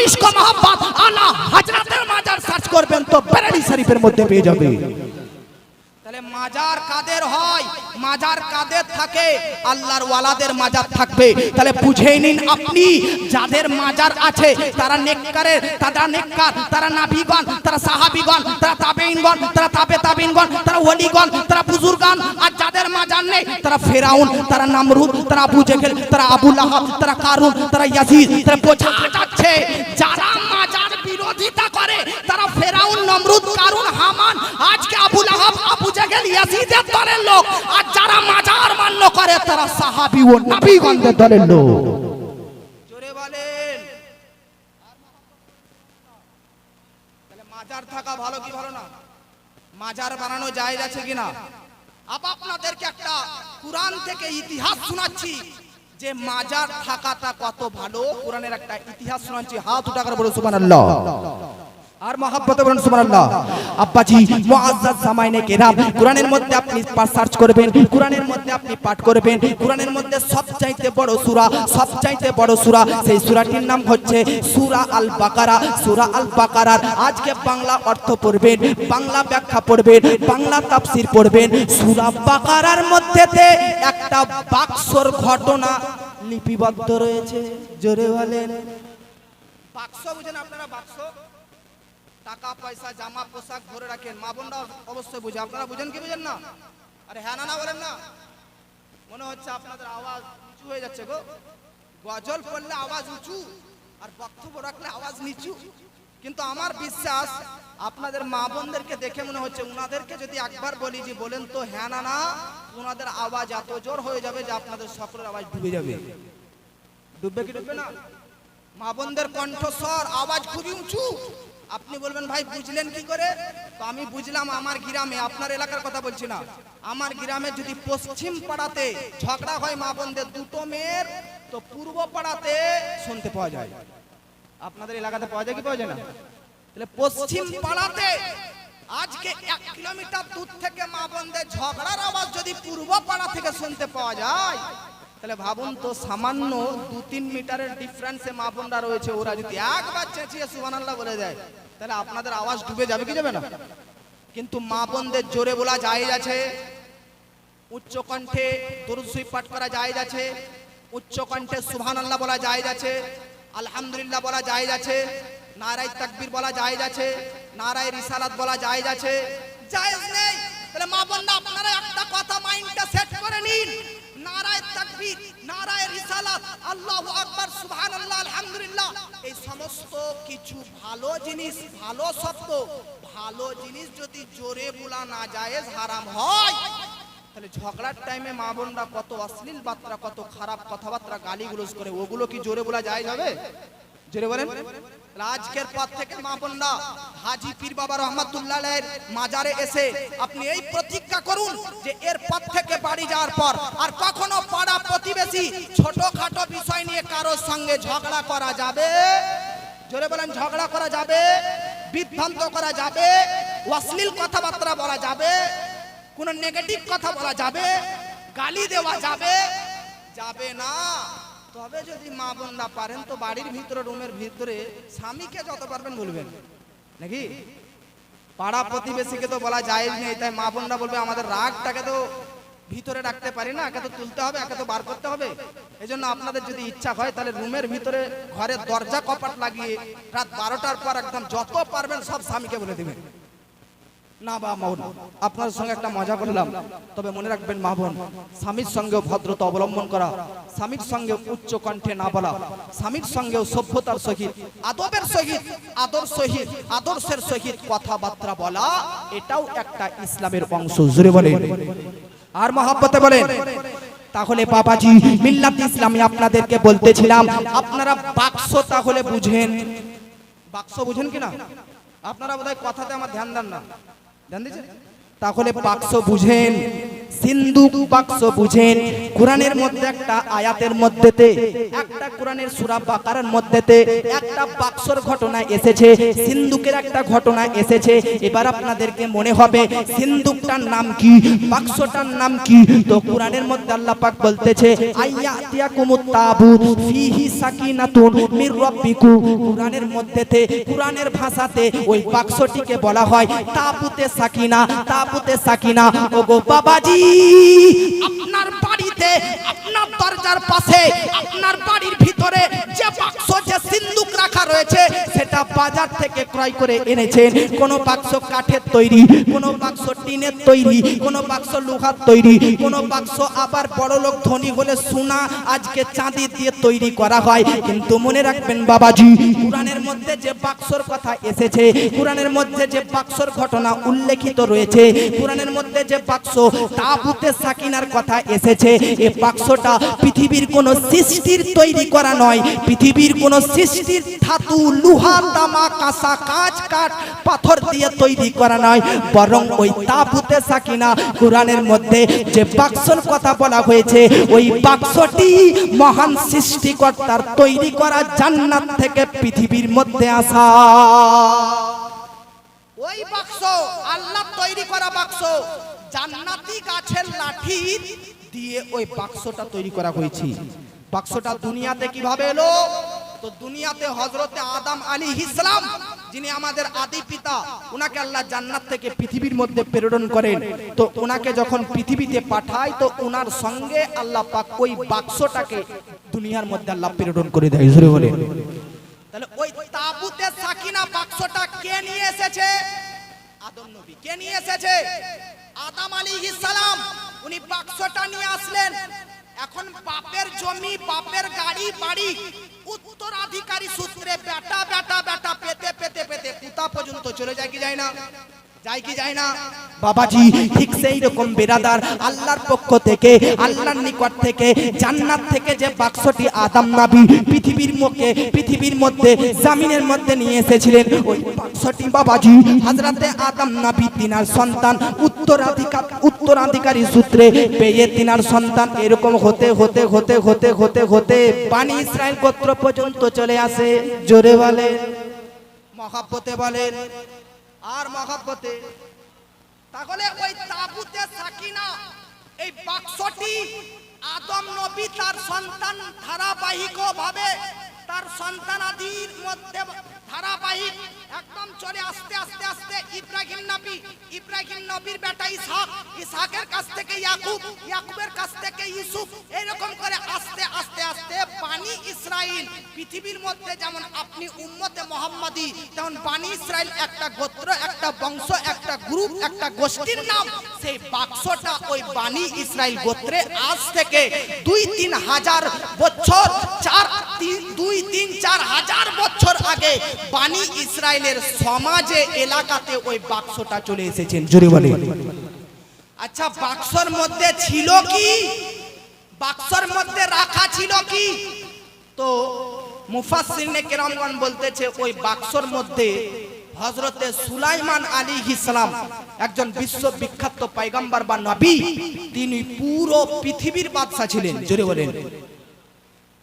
[SPEAKER 4] ইশক ও মোহাব্বত আলা হযরতের মাজার সার্চ করবেন তো বেরেলি শরীফের মধ্যে পেয়ে যাবে। তাহলে মাজার কাদের হয়? মাজার কাদের থাকে? আল্লাহর ওয়ালাদের মাজার থাকবে। তাহলে বুঝে নিন আপনি, যাদের মাজার আছে তারা নেককারের, তারা নেককার, তারা নাবিগণ, তারা সাহাবীগণ, তারা তাবেঈনগণ, তারা তাবে তাবেঈনগণ, তারা ওলিগণ, তারা বুজুর্গান। আর যাদের মাজার নেই তারা ফেরাউন, তারা নমরুদ, তারা আবু জেহেল, তারা আবু লাহাব, তারা কারুন, তারা ইয়াজিদ। তারা বোঝা যাচ্ছে যারা মাজার বিরোধিতা করে তারা ফেরাউন, নমরুদ, কারুন, হামান, আজকে আবু লাহাব, আবু জেহেল, ইয়াজিদের দলের লোক। আর যারা মাজার মান্য করে তারা সাহাবী ও নবীগণদের দলের লোক। জোরে বলেন। তাহলে মাজার থাকা ভালো কি ভালো না? মাজার বানানো জায়েজ আছে কিনা? আপনাদেরকে একটা কুরআন থেকে ইতিহাস শোনাচ্ছি যে মাজার থাকাটা কত ভালো। কুরআনের একটা ইতিহাস শোনাচ্ছি, হাত উঠা করে বলুন সুবহানাল্লাহ। আর মহব্বতে বলুন সুবহানাল্লাহ। আব্বাজি মুআজ্জাজ জামাইনে কেরাম, কুরআনের মধ্যে আপনি সার্চ করবেন, কুরআনের মধ্যে আপনি পাঠ করবেন। কুরআনের মধ্যে সবচাইতে বড় সূরা, সবচাইতে বড় সূরা, সেই সূরাটির নাম হচ্ছে সূরা আল বাকারা। সূরা আল বাকারার আজকে বাংলা অর্থ পড়বেন, বাংলা ব্যাখ্যা পড়বেন, বাংলা তাফসীর পড়বেন। সূরা বাকারার মধ্যেতে একটা বাক্সর ঘটনা লিপিবদ্ধ রয়েছে। জোরে বলেন। বাক্স বুঝেন আপনারা? বাক্স টাকা পয়সা জামা পোশাক ভরে রাখেন, মা বোনরা অবশ্যই বুঝে। আপনারা বুঝেন কি বুঝেন না? আরে হ্যাঁ না বলেন না। মনে হচ্ছে আপনাদের আওয়াজ উঁচু হয়ে যাচ্ছে গো। গজল পড়লে আওয়াজ উঁচু আর বক্তব্য রাখলে আওয়াজ নিচু। কিন্তু আমার বিশ্বাস আপনাদের মা বোনদেরকে দেখে মনে হচ্ছে উনাদেরকে যদি একবার বলি যে বলেন তো হ্যাঁ না না, উনাদের আওয়াজ এত জোর হয়ে যাবে যে আপনাদের সকলের আওয়াজ ডুবে যাবে। ডুববে কি ডুববে না? মা বোনদের কণ্ঠস্বর আওয়াজ খুবই উঁচু। আপনি বলবেন ভাই বুঝলেন কি করে? তো আমি বুঝলাম আমার গ্রামে, আপনার এলাকার কথা বলছি না, আমার গ্রামে যদি পশ্চিম পাড়াতে ঝগড়া হয় মা বোনদের দুটো মেয়ের, তো পূর্ব পাড়াতে শুনতে পাওয়া যায়। আপনাদের এলাকাতে পাওয়া যায় কি পাওয়া যায় না? তাহলে পশ্চিম পাড়াতে আজকে 1 কিলোমিটার দূর থেকে মা বোনদের ঝগড়ার আওয়াজ যদি পূর্ব পাড়া থেকে শুনতে পাওয়া যায়, তাহলে ভাবুন তো সামান্য 2-3 মিটারের ডিফারেন্সে মা বোনরা রয়েছে, ওরা যদি একবার চেঁচিয়ে সুবহানাল্লাহ বলে দেয় তাহলে আপনাদের আওয়াজ ডুবে যাবে কি যাবে না? কিন্তু মা বোনদের জোরে বলা জায়েজ আছে, উচ্চ কণ্ঠে দরুদ শরীফ পাঠ করা জায়েজ আছে, উচ্চ কণ্ঠে সুবহানাল্লাহ বলা জায়েজ আছে, আলহামদুলিল্লাহ বলা জায়েজ আছে, নারায়ে তাকবীর বলা জায়েজ আছে, নারায়ে রিসালাত বলা জায়েজ আছে। জায়েজ নেই তাহলে মা বোনরা আপনারা একটা কথা মাইন্ডটা সেট করে নিন, নারায়ে তাকবীর, নারায়ে রিসালাত, আল্লাহু আকবার, সুবহানাল্লাহ, আলহামদুলিল্লাহ, এই সমস্ত কিছু ভালো জিনিস, ভালো শব্দ, ভালো জিনিস যদি জোরে বলা না জায়েজ, হারাম হয়, তাহলে ঝগড়ার টাইমে মা বোনরা কত অশ্লীল বার্তা, কত খারাপ কথাবার্তা গালিগুলোজ করে, ওগুলো কি জোরে বলা জায়েজ হবে? জোরে বলেন। আজকের পর থেকে মা বোনরা হাজী পীর বাবা রহমাতুল্লাহ আলাইহির মাজারে এসে আপনি এই প্রতিজ্ঞা করুন যে এর পর থেকে বাড়ি যাওয়ার পর আর কখনো পাড়া প্রতিবেশী ছোটখাটো বিষয় নিয়ে কারোর সঙ্গে ঝগড়া করা যাবে। জোরে বলেন। ঝগড়া করা যাবে, বিভ্রান্ত করা যাবে, অশ্লীল কথাবার্তা বলা যাবে, কোনো নেগেটিভ কথা বলা যাবে, গালি দেওয়া যাবে, যাবে না। তো তবে যদি মা বোনরা পারেন তো বাড়ির ভিতরে রুমের ভিতরে স্বামীকে যত পারবেন বলবেন নাকি, পাড়া প্রতিবেশীকে তো বলা যায় নেই, তাই মা বোনরা বলবে আমাদের রাগটাকে তো ভিতরে রাখতে পারি না, একে তো তুলতে হবে, একে তো বার করতে হবে। এই জন্য আপনাদের যদি ইচ্ছা হয় তাহলে রুমের ভিতরে ঘরের দরজা কপাট লাগিয়ে রাত 12টার পর একদম যত পারবেন সব স্বামীকে বলে দিবেন। না বা বোন, আপনার সঙ্গে একটা মজা করলাম, তবে মনে রাখবেন মা বোন, স্বামীর সঙ্গেও ভদ্রতা অবলম্বন করা, স্বামীর সঙ্গে উচ্চ কণ্ঠে না বলা, স্বামীর সঙ্গেও সভ্যতার সহিত, আদবের সহিত, আদর্শের সহিত কথাবার্তা বলা, এটাও একটা ইসলামের অংশ। জোরে বলেন আর মহব্বতে বলেন। তাহলে বাবাজি মিল্লাত ইসলামী আপনাদেরকে বলতেছিলাম, আপনারা বাক্স তাহলে বুঝেন, বাক্স বুঝেন কিনা? আপনারা বোধহয় কথাতে আমার ধ্যান দেন না, ধ্যান দিচ্ছেন? তাহলে বাক্স বুঝেন, সিন্ধুক বাক্স বুঝেন। কোরআনের মধ্যে একটা আয়াতের মধ্যেতে, একটা কোরআনের সূরা বাকারার মধ্যেতে একটা বাক্সর ঘটনা এসেছে, সিন্ধুকের একটা ঘটনা এসেছে। এবার আপনাদেরকে মনে হবে সিন্ধুকটার নাম কি, বাক্সটার নাম কি? তো কোরআনের মধ্যে আল্লাহ পাক বলতেছে আইয়াতিয়াকুমুত তাবুত ফিহি সাকিনাতুন মির রাব্বিকুম। কোরআনের মধ্যেতে, কোরআনের ভাষাতে ওই বাক্সটিকে বলা হয় তাবুতে সাকিনা, তাবুতে সাকিনা। ওগো বাবাজি, আপনার বাড়িতে, আপনার দরজার পাশে, আপনার বাড়ির ভিতরে যে বাক্স, যে সিন্ধুক রাখা রয়েছে, সেটা বাজার থেকে ক্রয় করে এনেছেন। কোন বাক্স কাঠের তৈরি, কোন বাক্স টিনের তৈরি, কোন বাক্স লোহার তৈরি, কোন বাক্স আবার বড় লোক ধনী হলে সোনা, আজকে চাঁদি দিয়ে তৈরি করা হয়। কিন্তু মনে রাখবেন বাবাজি, কোরআনের মধ্যে যে বাক্সর কথা এসেছে, কোরআনের মধ্যে যে বাক্সর ঘটনা উল্লেখিত রয়েছে, কোরআনের মধ্যে যে বাক্স তাবুতে সাকিনার কথা এসেছে, এই বাক্সটা পৃথিবীর কোন সৃষ্টির তৈরি করা নয়, পৃথিবীর কোন সৃষ্টির ধাতু, লোহা, তামা, কাঁসা, কাঁচ, কাঠ, পাথর দিয়ে তৈরি করা নয়, বরং ওই তাবুতে সাকিনা কোরআনের মধ্যে যে বাক্সর কথা বলা হয়েছে, ওই বাক্সটি মহান সৃষ্টিকর্তার তৈরি করা জান্নাত থেকে পৃথিবীর মধ্যে আসা। ওই বাক্স আল্লাহ তৈরি করা বাক্স, জান্নাতি গাছের লাঠি দিয়ে ওই বাক্সটা তৈরি করা হয়েছে। বাক্সটা দুনিয়াতে কিভাবে এলো? তো দুনিয়াতে হযরতে আদম আলাইহিস সালাম, যিনি আমাদের আদি পিতা, উনাকে আল্লাহ জান্নাত থেকে পৃথিবীর মধ্যে প্রেরণ করেন। তো উনাকে যখন পৃথিবীতে পাঠায়, তো উনার সঙ্গে আল্লাহ পাক ওই বাক্সটাকে দুনিয়ার মধ্যে আল্লাহ প্রেরণ করে দেয়। জোরে বলেন। তাহলে ওই তাবুতে সাকিনা বাক্সটা কে নিয়ে এসেছে? আদম নবী। কে নিয়ে এসেছে? আদম আলাইহিস সালাম। উনি বাক্সটা নিয়ে আসলেন। এখন বাপের জমি, বাপের গাড়ি বাড়ি, উত্তরাধিকারী সূত্রে বেটা বেটা বেটা পেতে পেতে পেতে পিতা পর্যন্ত চলে যায় কি যায় না? যায় কি যায় না? বাবাজি ঠিক সেই রকম বেরাদার, আল্লাহর পক্ষ থেকে, আল্লাহর নিকট থেকে, জান্নাত থেকে যে বাক্সটি আদম নবী পৃথিবীর মধ্যে জামিনের মধ্যে নিয়ে এসেছিলেন, ওই বাক্সটি বাবাজি হযরতে আদম নবী তিনার সন্তান উত্তরাধিকারী সূত্রে পেয়ে তিনার সন্তান এরকম হতে হতে হতে হতে হতে হতে বনি ইসরাইল গোত্র পর্যন্ত চলে আসে। জোরে বলেন, মহব্বতে বলেন আর মহব্বতে। তাহলে ওই তাবুতে সাকিনা, এই বাক্সটি আদম নবী তার সন্তান ধারাবাহিকভাবে, তার সন্তানাদির মধ্যে ধারাবাহিক একদম চলে আস্তে আস্তে আস্তে ইব্রাহিম নবীর বেটা ইসহাক, ইসহাকের কাছ থেকে ইয়াকুব, ইয়াকুবের কাছ থেকে ইউসুফ, এরকম করে আস্তে আস্তে আস্তে বনি ইসরাইল পৃথিবীর মধ্যে, যেমন আপনি উম্মতে মুহাম্মাদি, তেমন বনি ইসরাইল একটা গোত্র, একটা বংশ, একটা গ্রুপ, একটা গোষ্ঠীর নাম। সেই বাক্সটা ওই বনি ইসরাইল গোত্রে আজ থেকে 2-3 হাজার বছর, 2-3-4 হাজার বছর আগে বনি ইসরাইলের সমাজে, এলাকাতে ওই বাক্সটা চলে এসেছেন। জোরে বলে। আচ্ছা, বাক্সর মধ্যে ছিল কি? বাক্সর মধ্যে রাখা ছিল কি? তো মুফাসসিরিনে কেরামগণ বলতেছে ওই বাক্সর মধ্যে হযরতে সুলাইমান আলাইহিস সালাম, একজন বিশ্ববিখ্যাত পয়গম্বর বা নবী, তিনি পুরো পৃথিবীর বাদশা ছিলেন। জোরে বলেন।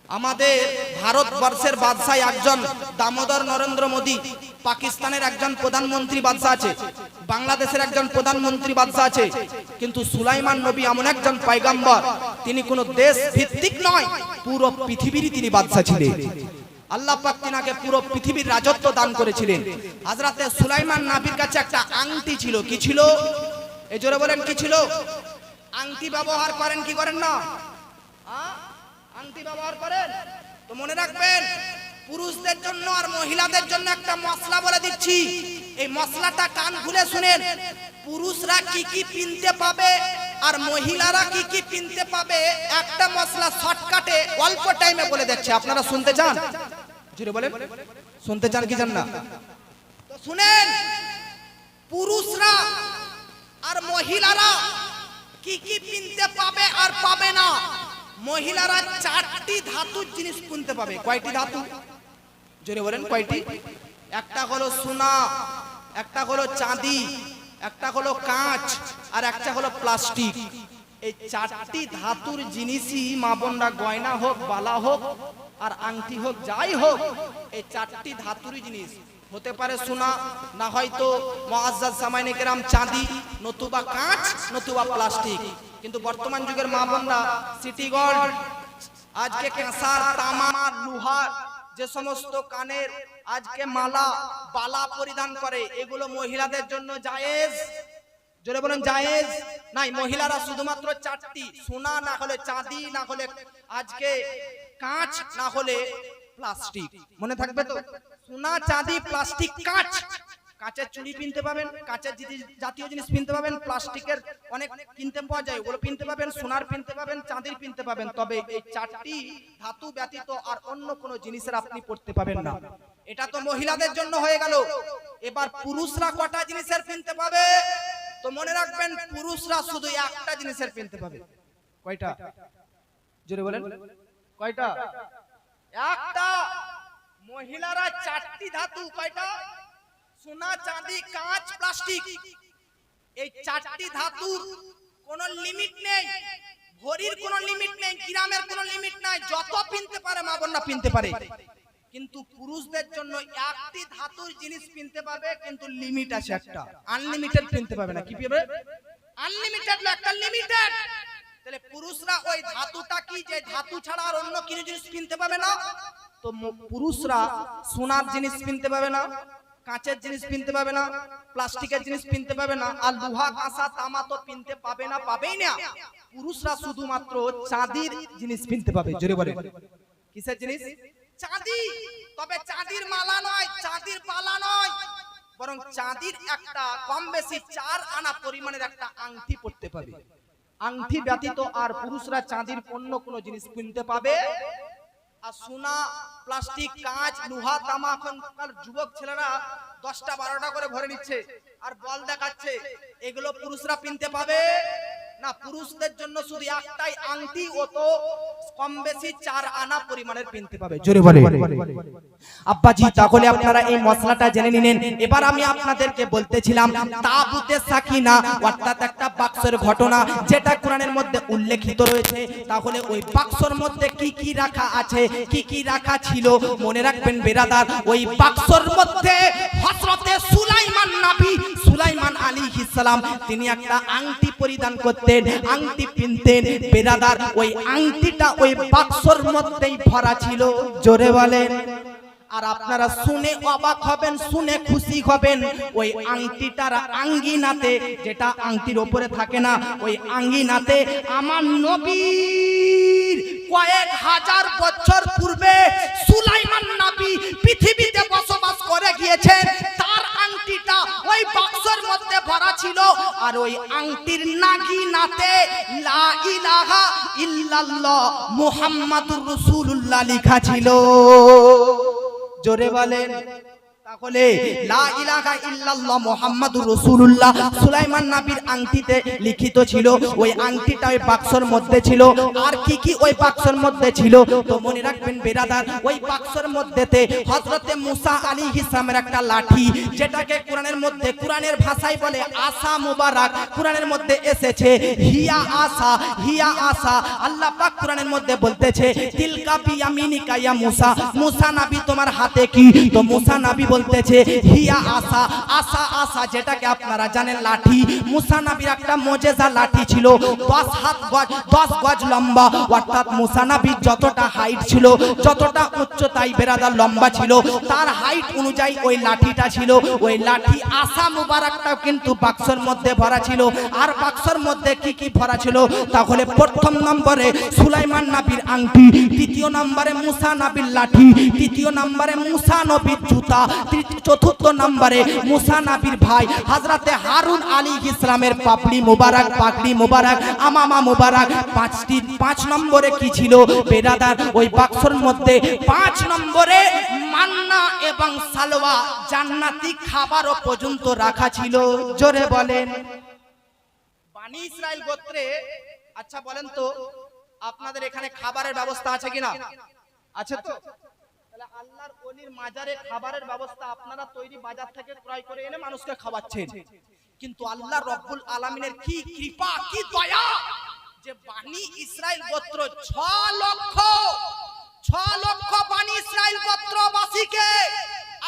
[SPEAKER 4] আমাদের ভারতবর্ষের বাদশাহ একজন দামোদর নরেন্দ্র মোদী, পাকিস্তানের একজন প্রধানমন্ত্রী বাদশা আছে বাংলাদেশের একজন প্রধানমন্ত্রী বাদশা আছে, কিন্তু সুলাইমান নবী এমন একজন পয়গম্বর, তিনি কোনো দেশ ভিত্তিক নয়, পুরো পৃথিবীরই তিনি বাদশা ছিলেন। আল্লাহ পাক তিনাকে পুরো পৃথিবীর রাজত্ব দান করেছিলেন। হযরতে সুলাইমান নবীর কাছে একটা আংটি ছিল। কি ছিল? এই জোরে বলেন, কি ছিল? আংটি ব্যবহার করেন কি করেন না? আংটি ব্যবহার করেন তো মনে রাখবেন, পুরুষদের জন্য আর মহিলাদের জন্য একটা মশলা বলে দিচ্ছি, এই মশলাটা কান খুলে শুনেন। পুরুষরা কি কি কিনতে পাবে আর মহিলারা কি কি কিনতে পাবে, একটা মশলা শর্টকাটে অল্প টাইমে বলে দিচ্ছে। আপনারা শুনতে চান? জোরে বলেন, শুনতে চান কি চান না? তো শুনেন, পুরুষরা আর মহিলারা কি কি কিনতে পাবে আর পাবে না। মহিলারা 4টি ধাতুর জিনিস কিনতে পাবে। কয়টি ধাতু? জোরে বলেন, কয়টি? একটা হলো সোনা, একটা হলো চাঁদি, একটা হলো কাঁচ, আর একটা হলো প্লাস্টিক। এই 4টি ধাতুর জিনিসই মা বোনরা, গয়না হোক, বালা হোক আর আংটি হোক, যাই হোক, এই 4টি ধাতুর জিনিস হতে পারে সোনা, না হয়তো মুআজ্জাজ সামাইনে কেরাম চাঁদি, নতুবা কাঁচ, নতুবা প্লাস্টিক। কিন্তু বর্তমান যুগের মা বোনরা সিটি গোল্ড, আজকে ক্যান্সার, তামা, লোহার যে সমস্ত কানের আজকে মালা, বালা পরিধান করে, এগুলো মহিলাদের জন্য জায়েজ। জোরে বলেন, জায়েজ নাই। মহিলারা শুধুমাত্র 4টি, সোনা না হলে চাঁদি, না হলে আজকে কাঁচ, না হলে প্লাস্টিক। মনে থাকবে তো? সোনা, চাঁদি, প্লাস্টিক, কাঁচ। কাঁচের চুড়ি কিনতে পাবেন, কাঁচের জাতীয় জিনিস কিনতে পাবেন, প্লাস্টিকের অনেক কিনতে পাওয়া যায়, ওগুলো কিনতে পাবেন, সোনার কিনতে পাবেন, চাঁদির কিনতে পাবেন। তবে এই 4টি ধাতু ব্যতীত আর অন্য কোনো জিনিসের আপনি পড়তে পাবেন না। এটা তো মহিলাদের জন্য হয়ে গেল। এবার পুরুষরা কটা জিনিসের কিনতে পাবে? তো মনে রাখবেন, পুরুষরা শুধু একটা জিনিসের কিনতে পাবে। কয়টা? জোরে বলেন, কয়টা? একটা। মহিলারা 4টি ধাতু। কয়টা? সোনা, চাঁদি, কাঁচ, প্লাস্টিক। এই 4টি ধাতুর কোনো লিমিট নেই, ভরির কোনো লিমিট নেই, গ্রামের কোনো লিমিট নাই, যত কিনতে পারে মা বোনরা কিনতে পারে। কিন্তু পুরুষদের জন্য 1টি ধাতুর জিনিস কিনতে পারবে, কিন্তু লিমিট আছে একটা, আনলিমিটেড কিনতে পারবে না। কি পাবে? আনলিমিটেড না, একটা লিমিটেড। তাহলে পুরুষরা ওই ধাতুটা কি, যে ধাতু ছাড়া আর অন্য কোনো জিনিস কিনতে পাবে না। তো পুরুষরা সোনার জিনিস কিনতে পাবে না, কাঁচের জিনিস কিনতে পাবে না, প্লাস্টিকের জিনিস কিনতে পাবে না, আর লোহা, কাঁসা, তামা তো কিনতে পাবে না, পাবেই না। পুরুষরা শুধুমাত্র চাঁদির জিনিস কিনতে পাবে। জোরে বলে, কিসের জিনিস? চাঁদি। তবে চাঁদির মালা নয়, চাঁদির পালা নয়, বরং চাঁদির একটা কম বেশি 4 আনা পরিমাণের একটা আংটি পড়তে পাবে। আংটি ব্যতীত আর পুরুষরা চাঁদির অন্য কোনো জিনিস কিনতে পাবে। আর সোনা, প্লাস্টিক, কাঁচ, লোহা, তামা এখনকার যুবক ছেলেরা 10টা 12টা করে ভরে নিচ্ছে আর বল দেখাচ্ছে, এগুলো পুরুষরা কিনতে পাবে না। পুরুষদের জন্য শুধু একটাই আংটি, ও তো কম বেশি 4 আনা পরিমাণের কিনতে পাবে। জোরে বলে। আব্বাজি, তাহলে আপনারা এই মশলাটা জেনে নিলেন। এবার আমি আপনাদেরকে বলতেছিলাম তাবুতে সাকিনা, অর্থাৎ একটা বাক্সের ঘটনা, যেটা কোরআনের মধ্যে উল্লেখিত রয়েছে। তাহলে ওই বাক্সের মধ্যে কি কি রাখা আছে, কি কি রাখা ছিল, মনে রাখবেন বেরাদার। ওই বাক্সের মধ্যে হযরতে সুলাইমান নবী, সুলাইমান আলাইহিস সালাম, তিনি একটা আংটি পরিধান করতেন, আংটি কিনতেন বেরাদার। ওই আংটিটা ওই বাক্সের মধ্যেই ভরা ছিল। জোরে বলেন। আর আপনারা শুনে অবাক হবেন, শুনে খুশি হবেন। ওই আংটিটার আঙ্গিনাতে, যেটা আংটির উপরে থাকে না, ওই আঙ্গিনাতে আমার নবীর কয়েক হাজার বছর পূর্বে সুলাইমান নবী পৃথিবীতে বসবাস করে গিয়েছেন, তার আংটিটা ওই বাক্সের মধ্যে ভরা ছিল। আর ওই আংটির নাগিনাতে লা ইলাহা ইল্লাল্লাহ মুহাম্মাদুর রাসূলুল্লাহ লেখা ছিল। জোরে বলেন। তাহলে লা ইলাহা ইল্লাল্লাহ মুহাম্মাদুর রাসূলুল্লাহ সুলাইমান নবীর আংটিতে লিখিত ছিল। ওই আংটিটা ওই বাক্সের মধ্যে ছিল। আর কি কি ওই বাক্সের মধ্যে ছিল, তো মনে রাখবেন বেরাদার। ওই বাক্সের মধ্যেতে হযরতে মুসা আলাইহিস সালামের একটা লাঠি, যেটাকে কোরআনের মধ্যে, কোরআনের ভাষায় বলে আসা মুবারক। কোরআনের মধ্যে এসেছে হিয়া আসা, হিয়া আসা। আল্লাহ পাক কোরআনের মধ্যে বলতেছে তিলকা বিয়ামিনিকা ইয়া মুসা, মুসা নবী তোমার হাতে কি? তো মুসা নবী বলতেছে হিয়া আসা আসা আসা, যেটাকে আপনারা জানেন লাঠি। মুসা নবীর একটা মুজিজা লাঠি ছিল, 10 গজ লম্বা, অর্থাৎ মুসা নবীর যতটা হাইট ছিল, যতটা উচ্চতায় বেরাদার লম্বা ছিল, তার হাইট অনুযায়ী ওই লাঠিটা ছিল। ওই লাঠি আসা মুবারকটাও কিন্তু বাক্সের মধ্যে ভরা ছিল। আর বাক্সের মধ্যে কি কি ভরা ছিল? তাহলে প্রথম নম্বরে সুলাইমান নবীর আংটি, দ্বিতীয় নম্বরে মুসা নবীর লাঠি, তৃতীয় নম্বরে মুসা নবীর জুতা, চতুর্থ নম্বরে মুসা নবীর ভাই হযরতে হারুন আলাইহিস ইসলামের পাপড়ি মুবারক, পাগড়ি মুবারক, আমামা মুবারক। 5 নম্বরে কি ছিল বেরাদার? ওই বাক্সের মধ্যে 5 নম্বরে মান্না এবং সালওয়া জান্নাতি খাবারও পর্যন্ত রাখা ছিল। জোরে বলেন। বনি ইসরাইল গোত্রে, আচ্ছা বলেন তো আপনাদের এখানে খাবারের ব্যবস্থা আছে কিনা? আছে তো? তাহলে আল্লাহর ওলির মাজারে খাবারের ব্যবস্থা আপনারা তৈরি বাজার থেকে ক্রয় করে এনে মানুষকে খাওয়াচ্ছেন। কিন্তু আল্লাহ রব্বুল আলামিনের কি কৃপা, কি দয়া যে বনি ইসরাইল গোত্র 6 লক্ষ বনি ইসরাইল গোত্রবাসীকে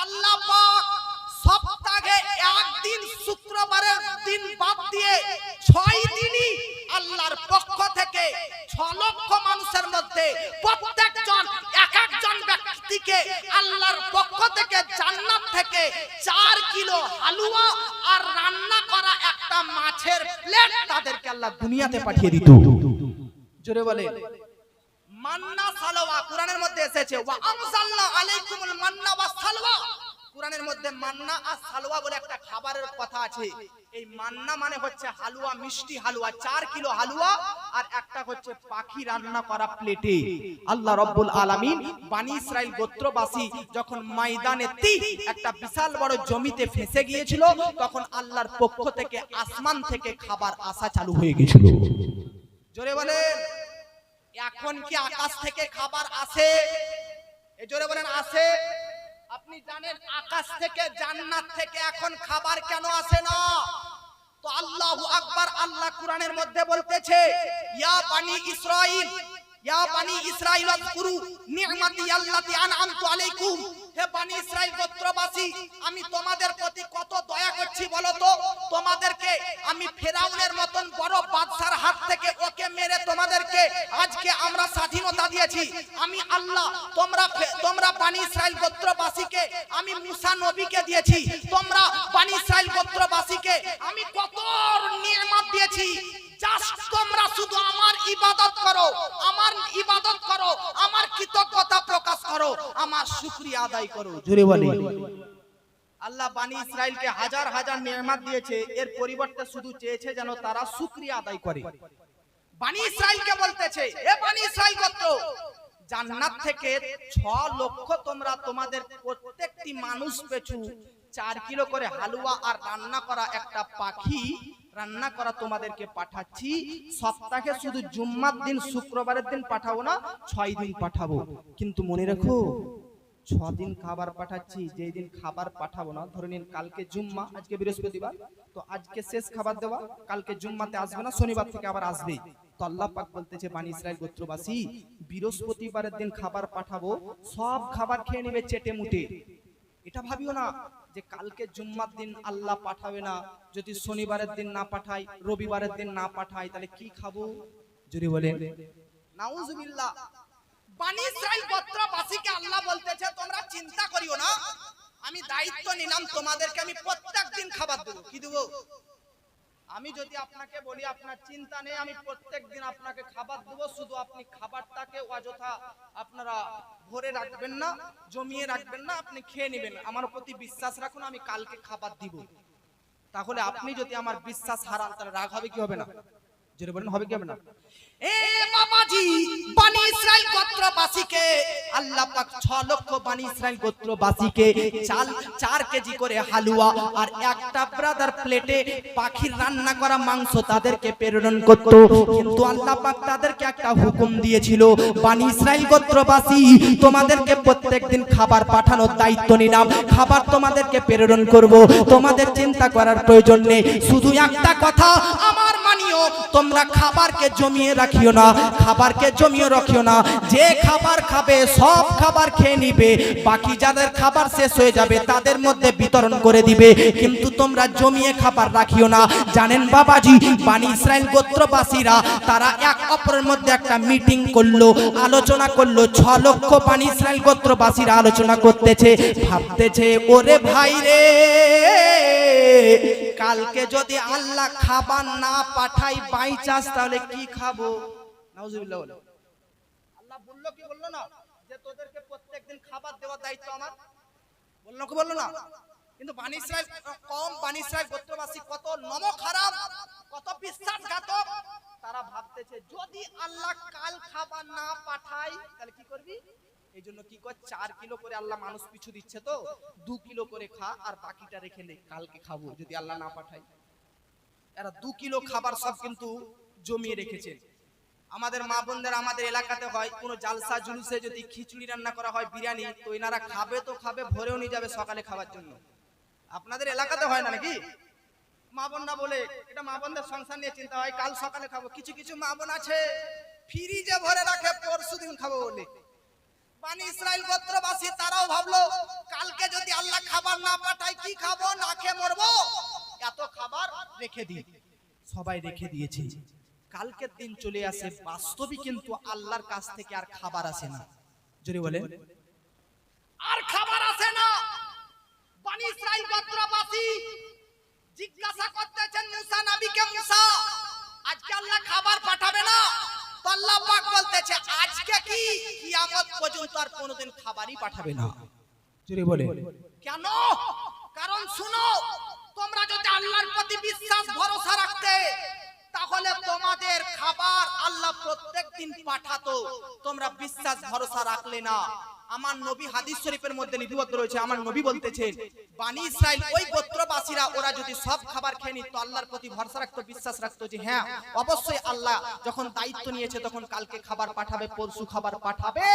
[SPEAKER 4] আল্লাহ পাক সপ্তাহে একদিন শুক্রবারের দিন বাদ দিয়ে 6 দিনই আল্লাহর পক্ষ থেকে 6 লক্ষ মানুষের মধ্যে প্রত্যেকজন এক একজন ব্যক্তিকে আল্লাহর পক্ষ থেকে জান্নাত থেকে 4 কিলো হালুয়া আর রান্না করা একটা মাছের প্লেট তাদেরকে আল্লাহ দুনিয়াতে পাঠিয়ে দিত। জোরে বলে মান্না সালওয়া কোরআনের মধ্যে এসেছে, ওয়া আনজালনা আলাইকুমুল মান্না ওয়াস সালওয়া। কোরআনের মধ্যে মান্না আর সালওয়া বলে একটা খাবারের কথা আছে। এই মান্না মানে হচ্ছে হালুয়া, মিষ্টি হালুয়া, 4 কিলো হালুয়া আর একটা হচ্ছে পাখি রান্না করা প্লেটে। আল্লাহ রব্বুল আলামিন বনি ইসরাইল গোত্রবাসী যখন ময়দানে একটা বিশাল বড় জমিতে ফেঁসে গিয়েছিল, তখন আল্লাহর পক্ষ থেকে আসমান থেকে খাবার আসা চালু হয়ে গিয়েছিল। জোরে বলেন, এখন কি আকাশ থেকে খাবার আসে? এই জোরে বলেন আসে? আপনি জানেন আকাশ থেকে জান্নাত থেকে এখন খাবার কেন আসে না? তো আল্লাহু আকবার, আল্লাহ কোরআনের মধ্যে বলতেছে ইয়া বনি ইসরাইল, ইয়া বনি ইসরাইল আযকুরু নি'মাতি আল্লাতী আন'আমতু আলাইকুম। হে বনি ইসরাইল গোত্রবাসী, আমি তোমাদের প্রতি কত দয়া করছি বলো তো। তোমাদেরকে আমি ফেরাউনের মতন বড় বাদশার হাত থেকে ওকে মেরে তোমাদেরকে আজকে আমরা স্বাধীনতা দিয়েছি। আমি আল্লাহ, তোমরা বনি ইসরাইল গোত্রবাসীকে আমি মুসা নবীকে দিয়েছি। তোমরা বনি ইসরাইল গোত্রবাসীকে আমি কত নিয়ামত দিয়েছি। জাস্ট তোমরা শুধু আমার ইবাদত করো, আমার ইবাদত করো, আমার কৃতজ্ঞতা প্রকাশ করো, আমার শুকরিয়া আদায় করো। জোরে বলি। আল্লাহ বনি ইসরাইলকে হাজার হাজার নিয়ামত দিয়েছে, এর পরিবর্তে শুধু চেয়েছে যেন তারা শুকরিয়া আদায় করে। বনি ইসরাইলকে বলতেছে, এ বনি ইসরাইল গোত্র, জান্নাত থেকে 6 লক্ষ তোমরা তোমাদের প্রত্যেকটি মানুষ পিছু 4 কিলো করে হালুয়া আর রান্না করা একটা পাখি রান্না করা তোমাদেরকে পাঠাচ্ছি। সপ্তাহে শুধু জুম্মার দিন শুক্রবারের দিন পাঠাবো না, 6 দিন পাঠাবো। কিন্তু মনে রাখো 6 দিন খাবার পাঠাচ্ছি, যেই দিন খাবার পাঠাবো না, ধরে নিন কালকে জুম্মা, আজকে বৃহস্পতিবার, তো আজকে শেষ খাবার দেওয়া, কালকে জুম্মাতে আসবে না, শনিবার থেকে আবার আসবে। তো আল্লাহ পাক বলতেছে বনি ইসরাইল গোত্রবাসী, বৃহস্পতিবারের দিন খাবার পাঠাবো, সব খাবার খেয়ে নেবে চেটে মুটে। এটা ভাবিও না যে কালকে জুম্মার দিন আল্লাহ পাঠাবে না, যদি শনিবারের দিন না পাঠাই, রবিবারের দিন না পাঠাই, তাহলে কি খাবো? যদি বলেন নাউজুবিল্লাহ। বনি ইসরাইল গোত্রবাসীকে আল্লাহ বলতেছে তোমরা চিন্তা করিও না, আমি দায়িত্ব নিলাম তোমাদেরকে আমি প্রত্যেকদিন খাবার দেব। কি দেব? আমি যদি আপনাকে বলি আপনার চিন্তা নেই, আমি প্রত্যেকদিন আপনাকে খাবার দেব, শুধু আপনি খাবারটাকে অযথা আপনারা ভরে রাখবেন না, জমিয়ে রাখবেন না, আপনি খেয়ে নেবেন। আমার প্রতি বিশ্বাস রাখুন, আমি কালকে খাবার দিব। তাহলে আপনি যদি আমার বিশ্বাস হারান, তাহলে রাগ হবে কি হবে না? যেটা বলেন হবে কি হবে না? এ বাবাজি, বনি ইসরাইল গোত্রবাসীকে আল্লাহ পাক 6 লক্ষ বনি ইসরাইল গোত্রবাসীকে 4 কেজি করে হালুয়া আর একটা ব্রাদার প্লেটে পাখির রান্না করা মাংস তাদেরকে প্রেরণ করত। কিন্তু আল্লাহ পাক তাদেরকে একটা হুকুম দিয়েছিল, বনি ইসরাইল গোত্রবাসী, তোমাদেরকে প্রত্যেকদিন খাবার পাঠানোর দায়িত্ব নিলাম, খাবার তোমাদেরকে প্রেরণ করব, তোমাদের চিন্তা করার প্রয়োজন নেই। শুধু একটা কথা আমার বানিও, তোমরা খাবারকে জমিয়ে রাখিও না, খাবারকে জমিয়ে রাখিও না। যে খাবার খাবে সব খাবার খেয়ে নিবে, বাকি যাদের খাবার শেষ হয়ে যাবে তাদের মধ্যে বিতরণ করে দিবে, কিন্তু তোমরা জমিয়ে খাবার রাখিও না। জানেন বাবাজি, বানি ইসরাইল গোত্রবাসীরা তারা এক অপরের মধ্যে একটা মিটিং করলো, আলোচনা করলো। 6 লক্ষ বানি ইসরাইল গোত্রবাসীরা আলোচনা করতেছে, ভাবতেছে ওরে ভাই রে, কালকে যদি আল্লাহ খাবার না পাঠাই বাই চাস তাহলে কি খাবো? নাউজুবিল্লাহ বলো। আল্লাহ বললো কি বললো না যে তোদেরকে প্রত্যেকদিন খাবার দেওয়ার দায়িত্ব আমার? বললো কি বললো না? কিন্তু বানি ইসরাইল কম, বানি ইসরাইল গোত্রবাসী কত নমখারাম, কত বিশ্বাসঘাতক। তারা ভাবতেছে যদি আল্লাহ কাল খাবার না পাঠাই তাহলে কি করবি? এই জন্য কি কর, 4 কিলো করে আল্লাহ মানুষ পিছু দিচ্ছে, তো 2 কিলো করে খা আর বাকিটা রেখে নে, কালকে খাবো যদি আল্লাহ না পাঠায়। এরা 2 কিলো খাবার সব কিন্তু জমিয়ে রেখেছে। আমাদের মা বোনদের আমাদের এলাকাতে হয় কোনো জালসা জুলুসে যদি খিচুড়ি রান্না করা হয়, বিরিয়ানি, তো এনারা খাবে তো খাবে, ভোরেও নিয়ে যাবে সকালে খাবার জন্য। আপনাদের এলাকাতে হয় না নাকি? মা বোন না বলে, এটা মা বোনদের সংসার নিয়ে চিন্তা হয়, কাল সকালে খাবো। কিছু কিছু মা বোন আছে ফ্রিজে ভরে রাখে পরশু দিন খাবো বলে। বানি ইসরাইল গোত্রবাসী তারাও ভাবলো কালকে যদি আল্লাহ খাবার না পাঠায় কি খাবো, না খেয়ে মরবো, এত খাবার রেখে দিই। সবাই রেখে দিয়েছে। কালকের দিন চলে আসে, বাস্তবিক কিন্তু আল্লাহর কাছ থেকে আর খাবার আসে না। জোরে বলেন, আর খাবার আসে না। বানি ইসরাইল গোত্রবাসী জিজ্ঞাসা করতেছেন মুসা নবীকে, মুসা আজকে আল্লাহ খাবার পাঠাবে না? তো আল্লাহ পাক বলতেছে আজকে কি কিয়ামত পর্যন্ত আর কোনোদিন খাবারই পাঠাবে না। জোরে বলে কেন? কারণ শুনো, তোমরা যদি আল্লাহর প্রতি বিশ্বাস ভরসা রাখতে তাহলে তোমাদের খাবার আল্লাহ প্রত্যেকদিন পাঠাতো। তোমরা বিশ্বাস ভরসা রাখলে না। আমার নবী হাদিস শরীফের মধ্যে লিপিবদ্ধ রয়েছে, আমার নবী বলতেছেন বানি ইসরাইল ওই গোত্রবাসীরা ওরা যদি সব খাবার খেয়ে নিত, আল্লাহর প্রতি ভরসা রাখতো, বিশ্বাস রাখতো যে হ্যাঁ অবশ্যই আল্লাহ যখন দায়িত্ব নিয়েছে তখন কালকে খাবার পাঠাবে, পরশু খাবার পাঠাবে,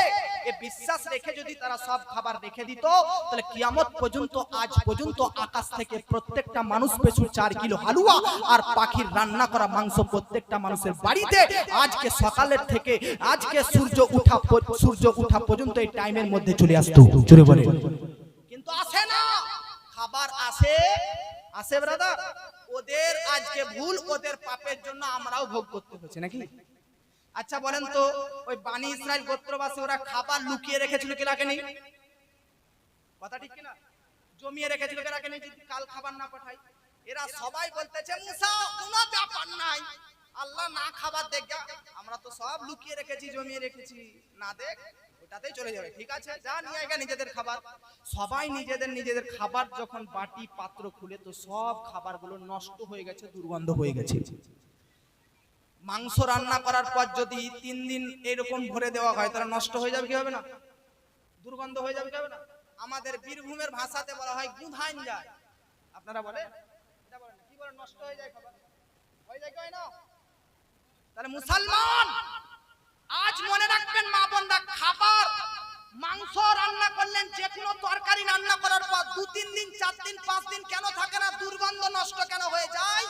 [SPEAKER 4] এই বিশ্বাস রেখে যদি তারা সব খাবার রেখে দিত তাহলে কিয়ামত পর্যন্ত, আজ পর্যন্ত আকাশ থেকে প্রত্যেকটা মানুষ পেছু 4 কিলো হালুয়া আর পাখির রান্না করা মাংস প্রত্যেকটা মানুষের বাড়িতে আজকে সকালের থেকে আজকে সূর্য উঠা পর্যন্ত এই টাইমের মধ্যে চলে আসতো। জোরে বলে, কিন্তু আসে না। খাবার আসে ব্রাদার, ওদের আজকে ভুল, ওদের পাপের জন্য আমরাও ভোগ করতে হচ্ছে নাকি? আচ্ছা বলেন তো, ওই বানি ইসরাইল গোত্রবাসী ওরা খাবার লুকিয়ে রেখেছিল কি রাখেনি? কথা ঠিক কিনা? জমিয়ে রেখেছিল কি রাখেনি? যদি কাল খাবার না পাঠাই, এরা সবাই বলতেছে মুসা কোনো ব্যাপার নাই, আল্লাহ না খাবার দেখ, আমরা তো সব লুকিয়ে রেখেছি, জমিয়ে রেখেছি, না দেখ ওটাতেই চলে যাবে। ঠিক আছে, যা নিয়ে আয় নিজেদের খাবার। সবাই নিজেদের খাবার যখন বাটি পাত্র খুলে, তো সব খাবারগুলো নষ্ট হয়ে গেছে, দুর্গন্ধ হয়ে গেছে। মাংস রান্না করার পর যদি 3 দিন এরকম ভরে দেওয়া হয় তাহলে নষ্ট হয়ে যাবে কি হবে না? দুর্গন্ধ হয়ে যাবে কি হবে না? আমাদের বীরভূমের ভাষাতে বলা হয় গুধাইন যায়। আপনারা বলেন, এটা বলেন কি বলেন? নষ্ট হয়ে যায় খাবার, হয়ে যায় কি হয় না? তাহলে মুসলমান আজ মনে রাখবেন মা বোনরা, খাবার মাংস রান্না করলেন, যে কোনো তরকারি রান্না করার পর 2-3 দিন 4 দিন 5 দিন কেন থাকে না? দুর্গন্ধ নষ্ট কেন হয়ে যায়?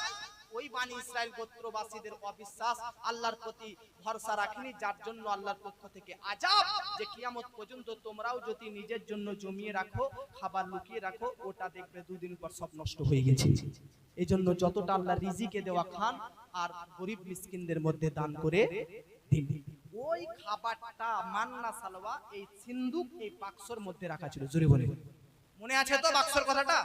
[SPEAKER 4] ওই বানি ইসরাইল গোত্রবাসীদের অবিশ্বাস, আল্লাহর প্রতি ভরসা রাখেনি, যার জন্য আল্লাহর পক্ষ থেকে আযাব যে কিয়ামত পর্যন্ত তোমরাও যদি নিজের জন্য জমিয়ে রাখো, খাবার লুকিয়ে রাখো, ওটা দেখবে 2 দিন পর সব নষ্ট হয়ে গেছে। এই জন্য যতটা আল্লাহর রিজিকে দেওয়া খান আর গরিব মিসকিনদের মধ্যে দান করে দিন। ওই খাবারটা মান্না সালওয়া এই সিন্দুক, এই বাক্সর মধ্যে রাখা ছিল। জোরে বলে, মনে আছে তো বাক্সর কথাটা?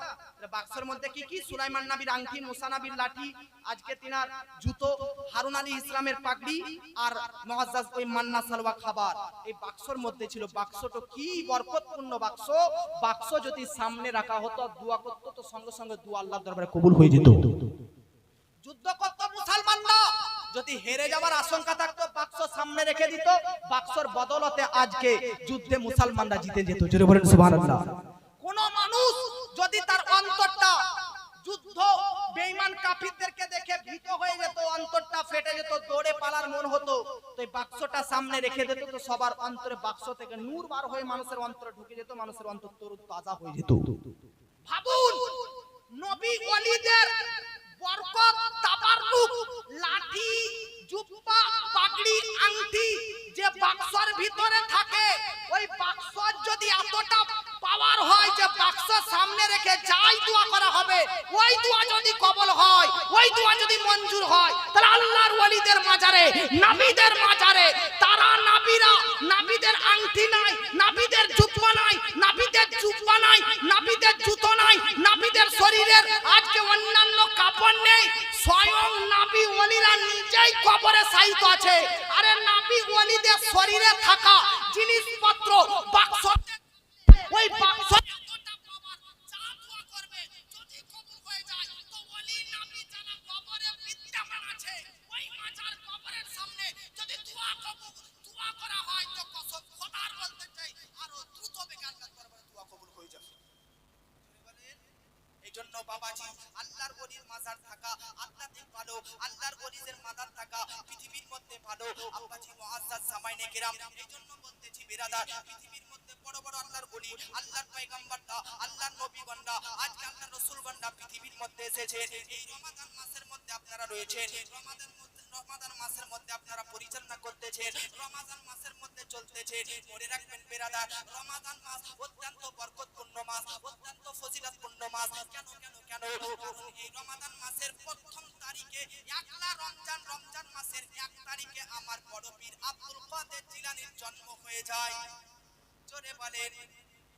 [SPEAKER 4] বাক্সর মধ্যে কি কি? সুলাইমান নবীর আংটি, মুসা নবীর লাঠি, আজকে তিনার জুতো, হারুন আলী ইসলামের পাগড়ি আর মুআজ্জাজ ওই মান্না সালওয়া খাবার এই বাক্সর মধ্যে ছিল। বাক্সটা কি বরকতপূর্ণ বাক্স! বাক্স যদি সামনে রাখা হতো, দোয়া করতো, তো সঙ্গে সঙ্গে দোয়া আল্লাহর দরবারে কবুল হয়ে যেত। যুদ্ধ করতো মুসলমানরা, যদি হেরে যাওয়ার আশঙ্কা থাকতো বাক্স সামনে রেখে দিত, বাক্সর বদলতে আজকে যুদ্ধে মুসলমানরা জিতে যেত। জোরে বলেন সুবহানাল্লাহ। কোন মানুষ যদি তার অন্তরটা যুদ্ধ বেঈমান কাফিরদেরকে দেখে ভীত হয়ে যেত, অন্তরটা ফেটে যেত, দৌড়ে পালার মন হতো, তো এই বাক্সটা সামনে রেখে দিত, তো সবার অন্তরে বাক্স থেকে নূর বার হয়ে মানুষের অন্তরে ঢুকে যেত, মানুষের অন্তর তরুণ তাজা হয়ে যেত। ভাবুন, নবী ওলিদের বরকত পারলুক লাঠি জুব্বা পাগড়ি আংটি যে বাক্সর ভিতরে থাকে, ওই বাক্সর যদি এতটা পাওয়ার হয় যে বাক্স সামনে রেখে যাই দোয়া করা হবে, ওই দোয়া যদি কবুল হয়, ওই দোয়া যদি মঞ্জুর হয়, তাহলে আল্লাহর ওয়ালিদের মাজারে, নবীদের মাজারে, তারা নবীরা, নবীদের আংটি নাই, নবীদের জুব্বা নাই, নবীদের জুব্বা নাই, নবীদের জুতো নাই, নবীদের শরীরের আজকে অন্যান্য কাপড় নেই, স্বয়ং নবী ওয়ালিরা নিজেই কবরে শায়িত আছে। আরে নবী ওয়ালিদের শরীরে থাকা জিনিসপত্র বাক্স, ওই বাক্স বাবাজি আল্লাহর ওলির মাজার থাকা আত্মাধিক ভালো, আল্লাহর ওলিদের মাজার থাকা পৃথিবীর মধ্যে ভালো। আব্বাজি মুআজ্জাজ সামাইনে কিরাম, এইজন্য বলতেছি বিরাদার, পৃথিবীর মধ্যে বড় বড় আল্লাহর ওলি, আল্লাহর পয়গম্বররা, আল্লাহর নবীগণরা, আজকে আল্লাহর রাসূলগণরা পৃথিবীর মধ্যে এসেছেন। এই রমাদান মাসের মধ্যে আপনারা রয়েছেন, রমাদান মাসের মধ্যে আপনারা পরিচালনা করতেছেন, রমাদান মাসের মধ্যে চলতেছেন। মনে রাখবেন বিরাদার, রমাদান মাস অত্যন্ত বরকতপূর্ণ মাস, অত্যন্ত ফজিলতপূর্ণ মাস। কেন কেন কেন? কারণ এই রমাদান মাসের প্রথম তারিখে একলা রমজান মাসের 1 তারিখে আমার বড় পীর আব্দুল কাদের জিলানীর জন্ম হয়ে যায়। জোরে বলেন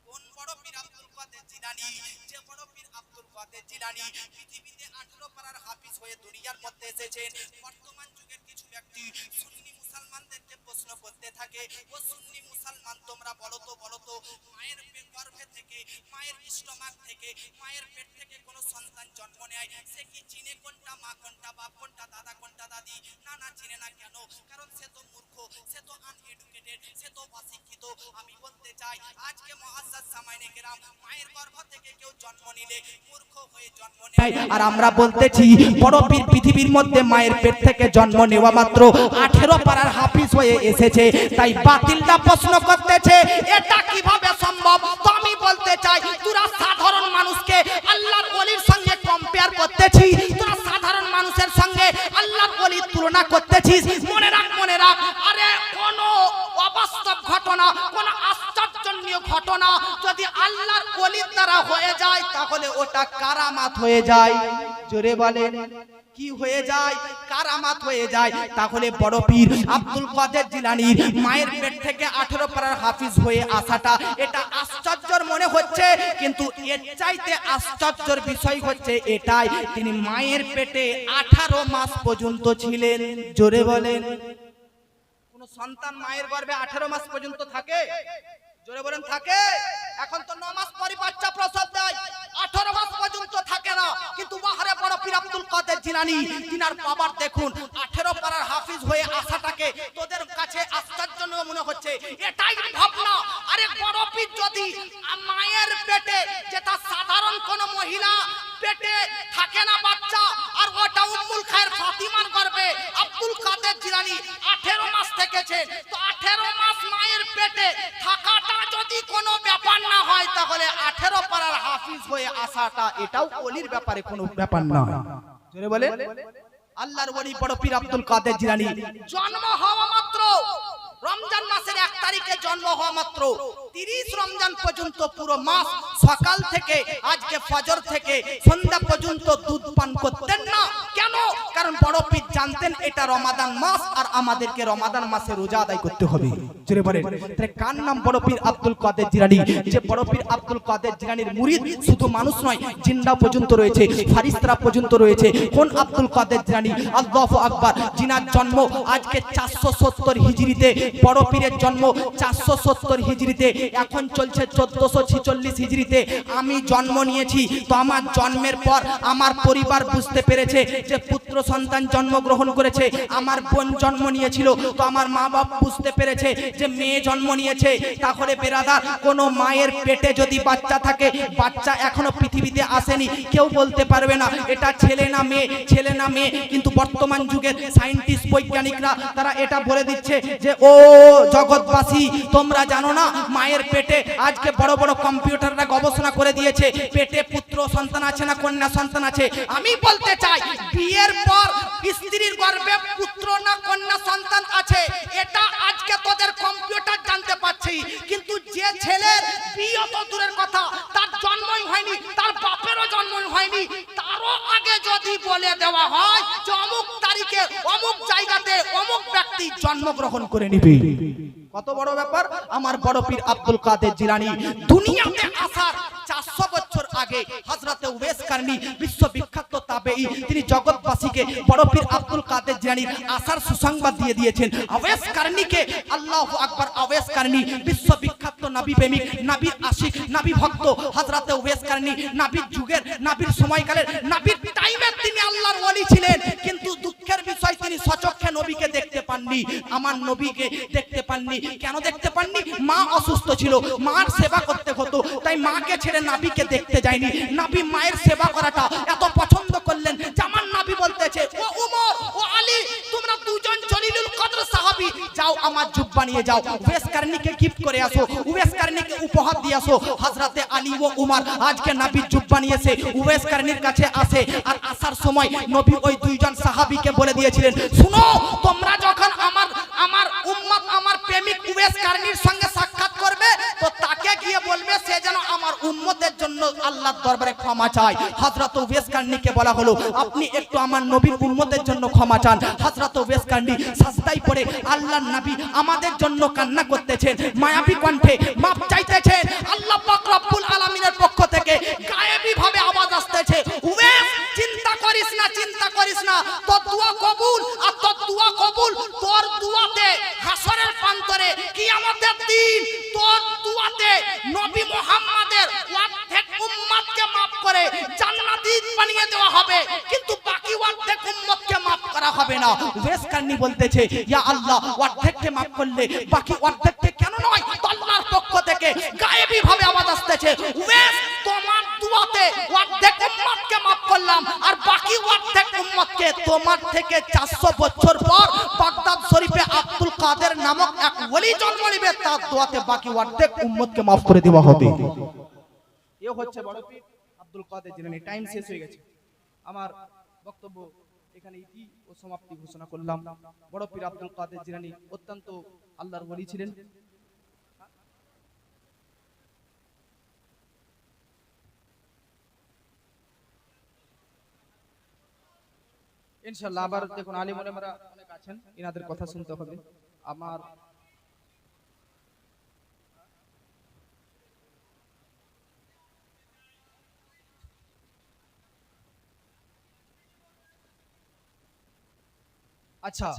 [SPEAKER 4] কোন বড় পীর আব্দুল কাদের জিলানী? যে বড় পীর আব্দুল কাদের জিলানী পৃথিবীতে 18 পারার হাফিজ হয়ে দুনিয়ার মধ্যে এসেছেন। বর্তমান যুগের কিছু ব্যক্তি সুন্নি মুসলমানদেরকে প্রশ্ন করতে থাকে, ও সুন্নি মুসলমান তোমরা বলো তো মায়ের গর্ভে থেকে, মায়ের স্টমাক থেকে, মায়ের পেট থেকে কোন সন্তান জন্ম নেয়, সে কি চিনে কোনটা মা কোনটা বাপ কোনটা দাদা কোনটা দাদি? না চিনে না। কেন? কারণ সে তো মূর্খ, সে তো আনএডুকেটেড, সে তো অশিক্ষিত। আমি বলতে চাই আজকে মুআজ্জাজ সামাইনে কিরাম, মায়ের গর্ভ থেকে কেউ জন্ম নিলে মূর্খ হয়ে জন্ম নেয়। আর আমরা বলতেছি বড় পীর পৃথিবীর মধ্যে মায়ের পেট থেকে জন্ম নেওয়া মাত্র 18 পারার হাফিজ হয়ে এসেছে। তাই বাতিলটা প্রশ্ন করতেছে এটা কিভাবে সম্ভব? তো আমি বলতে চাই তোরা সাধারণ মানুষকে আল্লাহর ওলির সঙ্গে কম্পেয়ার করতেছিস, তোরা সাধারণ মানুষের সঙ্গে আল্লাহর ওলির তুলনা করতেছিস। মনে রাখ আরে কোন অবাস্তব ঘটনা, কোন আশ্চর্যজনক ঘটনা যদি আল্লাহর ওলির দ্বারা হয়ে যায় তাহলে ওটা কারামাত হয়ে যায়। জোরে বলেন কি হয়ে যায়? কারামাত হয়ে যায়। তাহলে বড় পীর আব্দুল কাদের জিলানীর মায়ের পেট থেকে 18 পারার হাফিজ হয়ে আসাটা এটা আশ্চর্যের মনে হচ্ছে, কিন্তু এর চাইতে আশ্চর্যের বিষয় হচ্ছে এটাই, তিনি মায়ের পেটে 18 মাস পর্যন্ত ছিলেন। জোরে বলেন কোন সন্তান মায়ের গর্ভে 18 মাস পর্যন্ত থাকে? জোরে বলেন থাকে? এখন তো 9 মাস পরে বাচ্চা প্রসব দেয়, 18 মাস পর্যন্ত থাকে না। কিন্তু বাহারে বড় পীর আব্দুল কাদের জিলানী তিনার পাওয়ার দেখুন, 18 পারার হাফিজ হয়ে আসাটাকে তোদের কাছে আশ্চর্য মনে হচ্ছে, এটাই ভাবনা। আরে বড় পীর যদি মায়ের পেটে, যেটা সাধারণ কোন মহিলা পেটে থাকে না বাচ্চা, আর ওটা উম্মুল খায়ের ফাতিমার গর্ভে আব্দুল কাদের জিলানী 18 মাস থেকেছেন, তো 18 মাস মায়ের পেটে থাকাটা যদি কোনো ব্যাপার না হয় তাহলে 18 পারার হাফিজ হয়ে আসাটা এটাও ওলির ব্যাপারে কোনো ব্যাপার না। জোরে বলেন আল্লাহর ওলি বড় পীর আব্দুল কাদের জিলানী জন্ম হওয়া মাত্র, রমজান মাসের 1 তারিখে জন্ম হওয়া মাত্র 30 রমজান পর্যন্ত পুরো মাস সকাল থেকে আজকে ফজর থেকে সন্ধ্যা পর্যন্ত দুধ পান করতেন না। কেন? কারণ বড় পীর জানতেন এটা রমাদান মাস আর আমাদেরকে রমাদান মাসে রোজা আদায় করতে হবে। জোরে বলেন তাহলে কার নাম বড় পীর আব্দুল কাদের জিলানী? যে বড় পীর আব্দুল কাদের জিলানীর মুরিদ শুধু মানুষ নয়, জিন্না পর্যন্ত রয়েছে, ফারিস্তারা পর্যন্ত রয়েছে। কোন আব্দুল কাদের জিলানী? আল্লাহু আকবার। জিনার জন্ম আজকে 470 হিজরিতে, বড় পীরের জন্ম 470 হিজরিতে, এখন চলছে 1446 হিজরিতে। আমি জন্ম নিয়েছি, তো আমার জন্মের পর আমার পরিবার বুঝতে পেরেছে যে পুত্র সন্তান জন্ম জন্মগ্রহণ করেছে, আমার বোন জন্ম নিয়েছিল, তো আমার মা বাপ বুঝতে পেরেছে যে মেয়ে জন্ম নিয়েছে, তাহলে বেরাদার কোনো মায়ের পেটে যদি বাচ্চা থাকে, বাচ্চা এখনো পৃথিবীতে আসেনি, কেউ বলতে পারবে না এটা ছেলে না মেয়ে, ছেলে না মেয়ে। কিন্তু বর্তমান যুগের সায়েন্টিস্ট বৈজ্ঞানিকরা তারা এটা বলে দিচ্ছে যে ও জগৎবাসী, তোমরা জানো না মায়ের পেটে আজকে বড় বড় কম্পিউটাররা গবেষণা করে দিয়েছে পেটে পুত্র সন্তান আছে না কন্যা সন্তান আছে। আমি বলতে চাই বিয়ের পর স্ত্রীর গর্ভে পুত্র না কন্যা সন্তান আছে এটা আজকে তোদের কম্পিউটার জানতে পারছি, কিন্তু যে ছেলের বিয়ে তো দূরের কথা, তার জন্মই হয়নি, তার বাপেরও জন্মই হয়নি, তারও আগে যদি বলে দেওয়া হয় যে অমুক তারিখে অমুক জায়গাতে অমুক ব্যক্তি জন্মগ্রহণ করে নিবে, কত বড় ব্যাপার। আমার বড় পীর আব্দুল কাদের জিলানী দুনিয়াতে আসার 400 বছর আগে হযরতে উওয়েস কারনী বিশ্ববিখ্যাত তাবেঈ, তিনি জগৎবাসীকে বড় পীর আব্দুল কাদের জিলানীর আসার সুসংবাদ দিয়ে দিয়েছেন। উওয়েস কারনীকে আল্লাহু আকবার, উওয়েস কারনী বিশ্ববিখ্যাত নবী প্রেমিক, নবীর আশিক, নবী ভক্ত হযরতে উওয়েস কারনী নবীর যুগের, নবীর সময়কালের, নবীর টাইমে তিনি আল্লাহর ওলি ছিলেন, কিন্তু দুঃখের বিষয় তিনি সচক্ষে নবীকে দেখতে পাননি, আমার নবীকে দেখতে পাননি। কেন দেখতে পাননি? মা অসুস্থ ছিল, মার সেবা করতে হতো, তাই মাকে ছেড়ে নবীকে দেখতে যায়নি। নবী মায়ের সেবা করাটা এত পছন্দ করলেন যে আমার নবী বলতেছে ও উমর ও আলী, তোমরা দুজন জলিলুল কদর সাহাবী, যাও আমার জুব্বা নিয়ে যাও, উওয়েস কারনীকে গিফট করে আসো, উওয়েস কারনীকে উপহার দিয়ে আসো। হযরতে আলী ও উমর আজকে নবীর জুব্বা নিয়েছে উওয়েস কারনীর কাছে আসে, আর আসার সময় নবী ওই দুইজন সাহাবীকে বলে দিয়েছিলেন, শুনো তোমরা যখন আমার উম্মত, আমার প্রেমিক উওয়েস কারনীর সঙ্গে সাক্ষাৎ করবে, তো তাকে গিয়ে বলবে সে যেন আমার উম্মতের জন্য আল্লাহর দরবারে ক্ষমা চায়। হযরত উওয়েস কারনীকে বলা হলো আপনি একটু আমার নবীর উম্মতের জন্য ক্ষমা চান। হযরত উওয়েস কারনী সাজদায় পড়ে আল্লাহর নবী আমাদের জন্য কান্না করতেছেন, মায়াবী কণ্ঠে মাপ চাইতেছেন। আল্লাহ পাক রব্বুল আলামিনের পক্ষ থেকে গায়েবী ভাবে আওয়াজ আসতেছে, উওয়েস চিন্তা করিস না, চিন্তা করিস না, তোর দোয়া কবুল, আর তোর দোয়া কবুল, তোর দোয়াতে হাসরের প্রান্তরে কিয়ামতের দিন তোর দোয়াতে নবী মুহাম্মাদের অর্ধেক উম্মতকে maaf করে জান্নাতি বানিয়ে দেওয়া হবে, কিন্তু বাকি অর্ধেক উম্মতকে maaf করা হবে না। উওয়েস কারনী বলতেছে ইয়া আল্লাহ, অর্ধেককে maaf করলে বাকি অর্ধেককে কেন নয়? আল্লাহর পক্ষ থেকে গায়েবী ভাবে আওয়াজ আসতেছে, উওয়েস তোমার দোয়াতে অর্ধেক উম্মতকে maaf করলাম, আর বাকি অর্ধেক উম্মতকে তোমার থেকে 400 বছর পর বাগদাদ শরীফে আব্দুল কাদের নামক এক ওলি জন্ম নেবে, তার দোয়াতে বাকি অর্ধেক উম্মতকে maaf করে দেওয়া হবে। এ হচ্ছে বড় পীর আব্দুল কাদের জিলানী। টাইম শেষ হয়ে গেছে, আমার বক্তব্য এখানে ইতি ও সমাপ্তি ঘোষণা করলাম। বড় পীর আব্দুল কাদের জিলানী অত্যন্ত আল্লাহর ওলি ছিলেন। ইনশাআল্লাহ আবার দেখুন আলিম ওলামারা অনেক আছেন, ইনাদের কথা শুনতে হবে। আমার আচ্ছা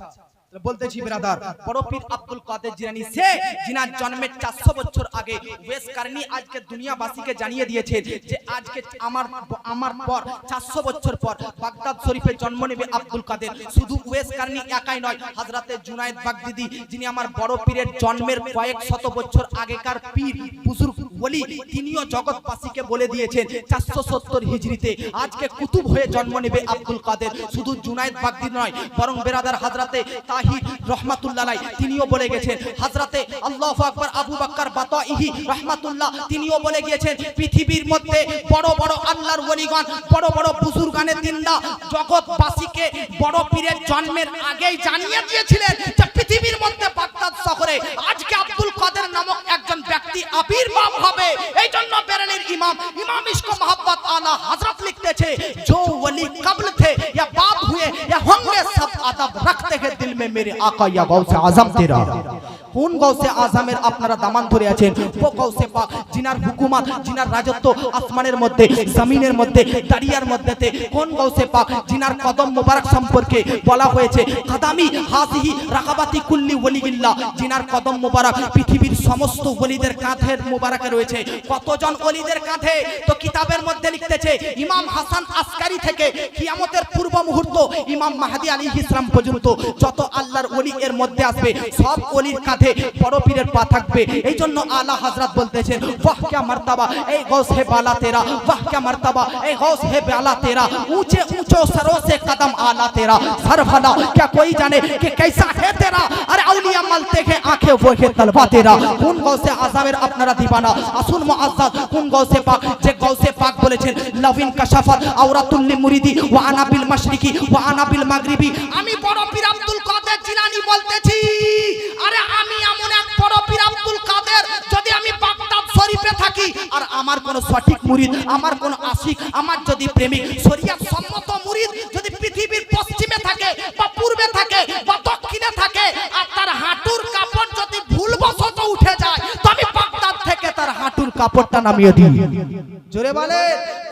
[SPEAKER 4] বলতেছি ব্রাদার, বড় পীর আব্দুল কাদের জিলানী সে যিনার জন্মের 400 বছর আগে উওয়েস কারনী আজকে দুনিয়াবাসীকে জানিয়ে দিয়েছেন যে আজকে আমার পর 400 বছর পর বাগদাদ শরীফে জন্ম নেবে আব্দুল কাদের। শুধু উওয়েস কারনী একাই নয়, হযরতে জুনায়েদ বাগদাদি যিনি আমার বড় পীরের জন্মের কয়েক শত বছর আগেকার পীর বুজুর্গ ওলি, তিনিও জগৎবাসীকে বলে দিয়েছেন 470 হিজরিতে আজকে কুতুব হয়ে জন্ম নেবে আব্দুল কাদের। শুধু জুনায়েদ বাগদাদি নয়, বরং বেরাদার হযরতে তাহির রহমাতুল্লাহ আলাইহি তিনিও বলে গেছেন, হযরতে আল্লাহু আকবার আবু বকর বাতাইহি রহমাতুল্লাহ তিনিও বলে গিয়েছেন, পৃথিবীর মধ্যে বড় বড় আল্লাহর ওলিগণ, বড় বড় বুজুর্গানে দিনদা জগৎবাসীকে বড় পীরের জন্মের আগেই জানিয়ে দিয়েছিলেন যে পৃথিবীর মধ্যে বাগদাদ শহরে আজকে আব্দুল কাদের নামক একজন ব্যক্তি আবির্ভাব হবে। এইজন্য বেরেলির ইমাম ইশক মোহাব্বত আলা হযরত লিখতেছে, जो वली कब्ल थे या बाप हुए या होंगे सब अदब रखते हैं दिल में मेरे आका या गौसे आजम तेरा। কোন গৌসে আজমের আপনারা দামান ধরে আছেন? ও গৌসে পাক জিনার হুকুমত, জিনার রাজত্ব আসমানের মধ্যে, জমিনের মধ্যে, দারিয়ার মধ্যেতে। কোন গৌসে পাক জিনার কদম মোবারক সম্পর্কে বলা হয়েছে, কাদামি হাজিহি রাকাবাতি কুল্লি ওলিগিল্লাহ, জিনার কদম মোবারক পৃথিবীর সমস্ত ওলিদের কাঁধের মোবারকে রয়েছে। কতজন ওলিদের কাঁধে? তো কিতাবের মধ্যে লিখতে বলতেছে ইমাম হাসান আসকারি থেকে কিয়ামতের পূর্ব মুহূর্ত ইমাম মাহদি আলাইহিস সালাম পর্যন্ত যত আল্লাহর ওলি এর মধ্যে আসবে সব ওলির কাঁধে বড় পীরের পা থাকবে। এই জন্য আলা হযরত বলতেছেন वाह क्या मर्तबा ए गौस है बाला तेरा, वाह क्या मर्तबा ए गौस है बाला तेरा, ऊंचे ऊंचो सरों से कदम आला तेरा, सर भला क्या कोई जाने कि कैसा है तेरा, अरे औलिया मलते के आंखें वो है तलवा तेरा। কোন গৌসে আযমের আপনারা দিবানা আসুন মুআজ্জাজ কোন গৌসে পাক যে গৌসে পাক বলেছেন লবিন কাশাফাত আওরাতুল লিমুরিদি ওয়া আনা বিল মাশরিকি ওয়া আনা বিল মাগরিবি। আমি বড় পীর আব্দুল কাদের জিলানী বলতেছি, আরে আমি এমন এক বড় পীর আব্দুল কাদের যদি আমি বাগদাদ শরীফে থাকি আর আমার কোন সঠিক মুরিদ আমার কোন আশিক আমার যদি প্রেমিক শরীয়ত সম্মত মুরিদ যদি পৃথিবীর পশ্চিমে থাকে বা পূর্বে থাকে বা দক্ষিণে থাকে আর তার হাঁটুর কাপড় যদি ভুলবশত উঠে যায় তো আমি বাগদাদ থেকে তার হাঁটুর কাপড়টা নামিয়ে দিই। জোরে বলে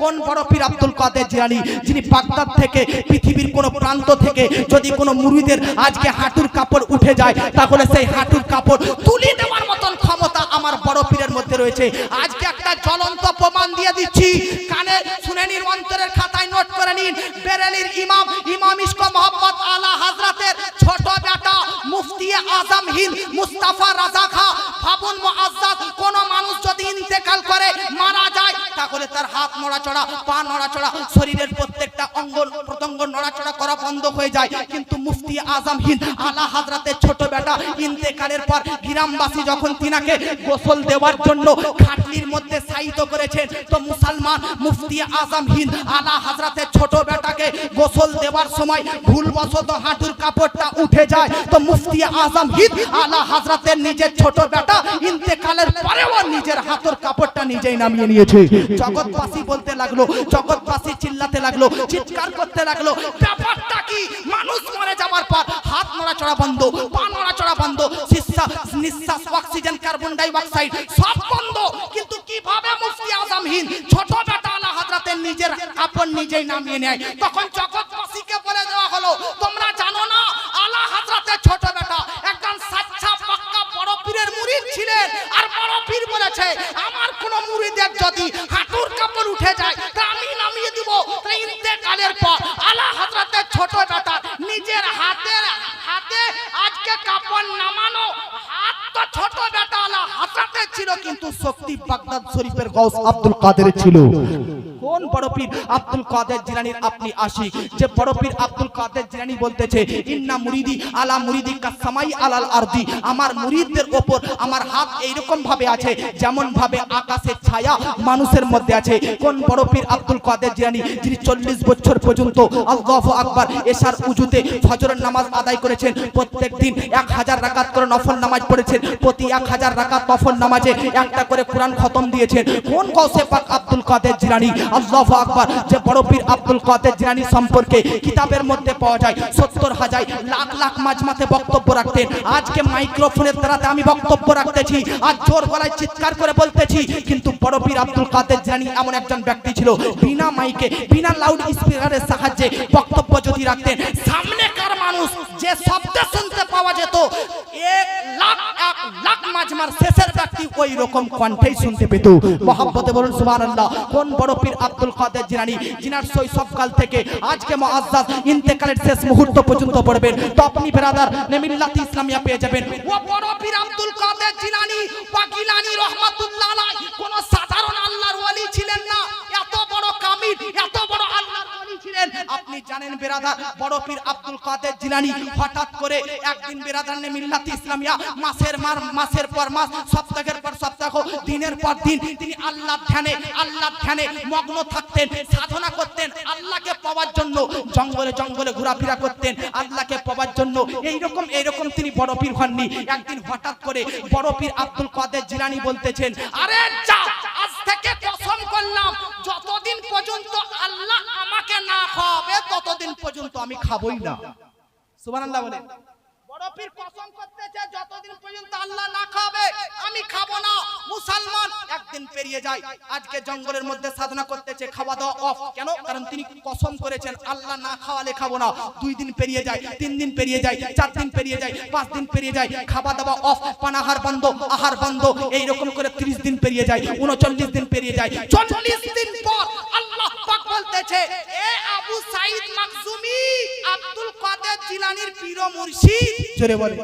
[SPEAKER 4] কোন বড় পীর আব্দুল কাদের জিলানী যিনি বাগদাদ থেকে পৃথিবীর কোন প্রান্ত থেকে যদি কোন মুরিদের আজকে হাঁটুর কাপড় উঠে যায় তাহলে সেই হাঁটুর কাপড় তুলে দেওয়ার মতন ক্ষমতা আমার বড় পীরের মধ্যে রয়েছে। আজকে একটা জ্বলন্ত প্রমাণ দিয়ে দিচ্ছি, কানে শুনে নিন, অন্তরের খাতায় নোট করে নিন। বেরেলির ইমাম ইমাম ইশক মোহাম্মদ আলা হযরতের ছোট বেটা মুফতি আজম হিন্দ মুস্তাফা রাজা খাঁ ভাবুন মুআজ্জাজ কোন মানুষ যদি ইন্তেকাল করে মারা যায় তাহলে তার হাত নড়াচড়া পা নড়াচড়া শরীরের প্রত্যেকটা অঙ্গ প্রত্যঙ্গ নড়াচড়া করা বন্ধ হয়ে যায়, কিন্তু মুফতি আজম হিন্দ আলা হযরতের ছোট বেটা ইন্তেকালের পর গ্রামবাসী যখন তিনাকে গোসল দেওয়ার জন্য খাটলির মধ্যে শায়িত করেছেন তো মুসলমান মুফতি আজম হিন্দ আলা হযরতের ছোট বেটাকে গোসল দেওয়ার সময় ভুলবশত হাঁটুর কাপড়টা উঠে যায় তো মুফতি আজম হিন্দ আলা হযরতের নিজের ছোট বেটা ইন্তেকালের পরেও নিজের হাতের কাপড়টা নিজেই নামিয়ে নিয়েছে। জগৎবাসী বলতে লাগলো, জগৎবাসী চিল্লাতে লাগলো, চিৎকার করতে লাগলো, ব্যাপারটা কি? মানুষ মরে যাওয়ার পর হাত নড়াচড়া বন্ধ, পা নড়াচড়া বন্ধ, নিঃশ্বাস অক্সিজেন কার্বন ডাই অক্সাইড সব বন্ধ, কিন্তু কিভাবে মুফতি আজম হিন্দ ছোট বেটা আলা হযরতের নিজের কাপড় নিজেই নামিয়ে নেয়? তখন জগৎবাসীকে বলে দেওয়া হলো তোমরা জানো না আলা হযরতের ছোট বেটা একজন সাচ্চা পাক্কা বড় পীরের মুরিদ ছিলেন, আর বড় পীর বলেছে আমার কোন মুরিদের যদি হাঁটুর কাপড় উঠে যায় তা আমি নামিয়ে দিব। তাই ইন্তেকালের পর আলা হযরতের ছোট বেটা নিজের হাতে আজকে কাপড় নামানো হাত তো ছোট বেটা আলা হযরতের ছিল, কিন্তু শক্তি বাগদাদ শরীফের গৌস আব্দুল কাদের ছিল। কোন বড় পীর আব্দুল কাদের জিলানীর আপনি আশিক যে বড় পীর আব্দুল কাদের জিলানী বলতেছে ইন্না মুরিদি আলা মুরিদি কাসমাই আলাল আরদি, আমার মুরিদদের উপর আমার হাত এইরকম ভাবে আছে যেমন ভাবে আকাশের ছায়া মানুষের মধ্যে আছে। কোন বড় পীর আব্দুল কাদের জিলানী যিনি 40 বছর পর্যন্ত আল্লাহু আকবার এশার উজুতে ফজরের নামাজ আদায় করেছেন, প্রত্যেকদিন 1000 রাকাত করে নফল নামাজ পড়েছেন, প্রতি 1000 রাকাত নফল নামাজে একটা করে কোরআন খতম দিয়েছেন। কোন গৌসে পাক আব্দুল কাদের জিলানী আল্লাহু আকবার যে বড় পীর আব্দুল কাদের জিলানী সম্পর্কে কিতাবের মধ্যে পাওয়া যায় 70,000 লাখ লাখ মাজমাতে বক্তব্য রাখতেন। আজকে মাইক্রোফোনের দ্বারাতে আমি বক্তব্য রাখতেছি আর জোর গলায় চিৎকার করে বলতেছি, কিন্তু বড় পীর আব্দুল কাদের জিলানী এমন একজন ব্যক্তি ছিল বিনা মাইকে বিনা লাউড স্পিকারের সাহায্যে বক্তব্য যদি রাখতেন সামনেকার মানুষ যে শব্দ শুনতে পাওয়া যেত 1 লাখ মাজমার শেষের ব্যক্তি ওই রকম কণ্ঠেই শুনতে পেত। মহব্বতে বলুন সুবহানাল্লাহ। কোন বড় পীর আব্দুল কাদের জিলানী যিনার শৈশবকাল থেকে আজকে মুআজ্জাজ ইন্তেকালের শেষ মুহূর্ত পর্যন্ত পড়বেন তো আপনি ব্রাদার মিল্লাত ইসলামিয়া পেয়ে যাবেন। ও বড় পীর আব্দুল কাদের জিলানী বা গিলানী রাহমাতুল্লাহ আলাইহি কোন সাধারণ আল্লাহর ওলি ছিলেন না, এত বড় কামিল এত বড় আল্লাহর ওলি ছিলেন। আপনি জানেন ব্রাদার বড় পীর আব্দুল কাদের জিলানী হঠাৎ করে একদিন ব্রাদার মিল্লাত ইসলামিয়া মাসের পর মাস সপ্তাহের পর সপ্তাহ দিনের পর দিন তিনি আল্লাহর ধ্যানে মগ্ন থাকতেন, সাধনা করতেন আল্লাহকে পাওয়ার জন্য, জঙ্গলে জঙ্গলে ঘোরাফেরা করতেন আল্লাহকে পাওয়ার জন্য। এইরকম তিনি বড় পীর হননি। একদিন হঠাৎ করে বড় পীর আব্দুল কাদের জিলানী বলতেছেন আরে যা আজ থেকে কসম করলাম যতদিন পর্যন্ত আল্লাহ আমাকে না খাওয়াবে ততদিন পর্যন্ত আমি খাবই না। সুবহানাল্লাহ বলেন। বড় পীর কসম করতেছে যতদিন পর্যন্ত আল্লাহ না খাবে আমি খাবো না। মুসলমান একদিন পেরিয়ে যায়, আজকে জঙ্গলের মধ্যে সাধনা করতেছে, খাওয়া দাওয়া অফ। কেন? কারণ তিনি কসম করেছেন আল্লাহ না খাওয়ালে খাবো না। 2 দিন পেরিয়ে যায়, 3 দিন পেরিয়ে যায়, 4 দিন পেরিয়ে যায়, 5 দিন পেরিয়ে যায়, খাওয়া দাওয়া অফ, পানাহার বন্ধ, আহার বন্ধ। এইরকম করে 30 দিন পেরিয়ে যায়, 39 দিন পেরিয়ে যায়, 40 দিন পর আল্লাহ বলছে এ আবু সাইদ মাকজুমি আব্দুল কাদের জিলানীর পীর ও মুর্শিদ। জোরে বলে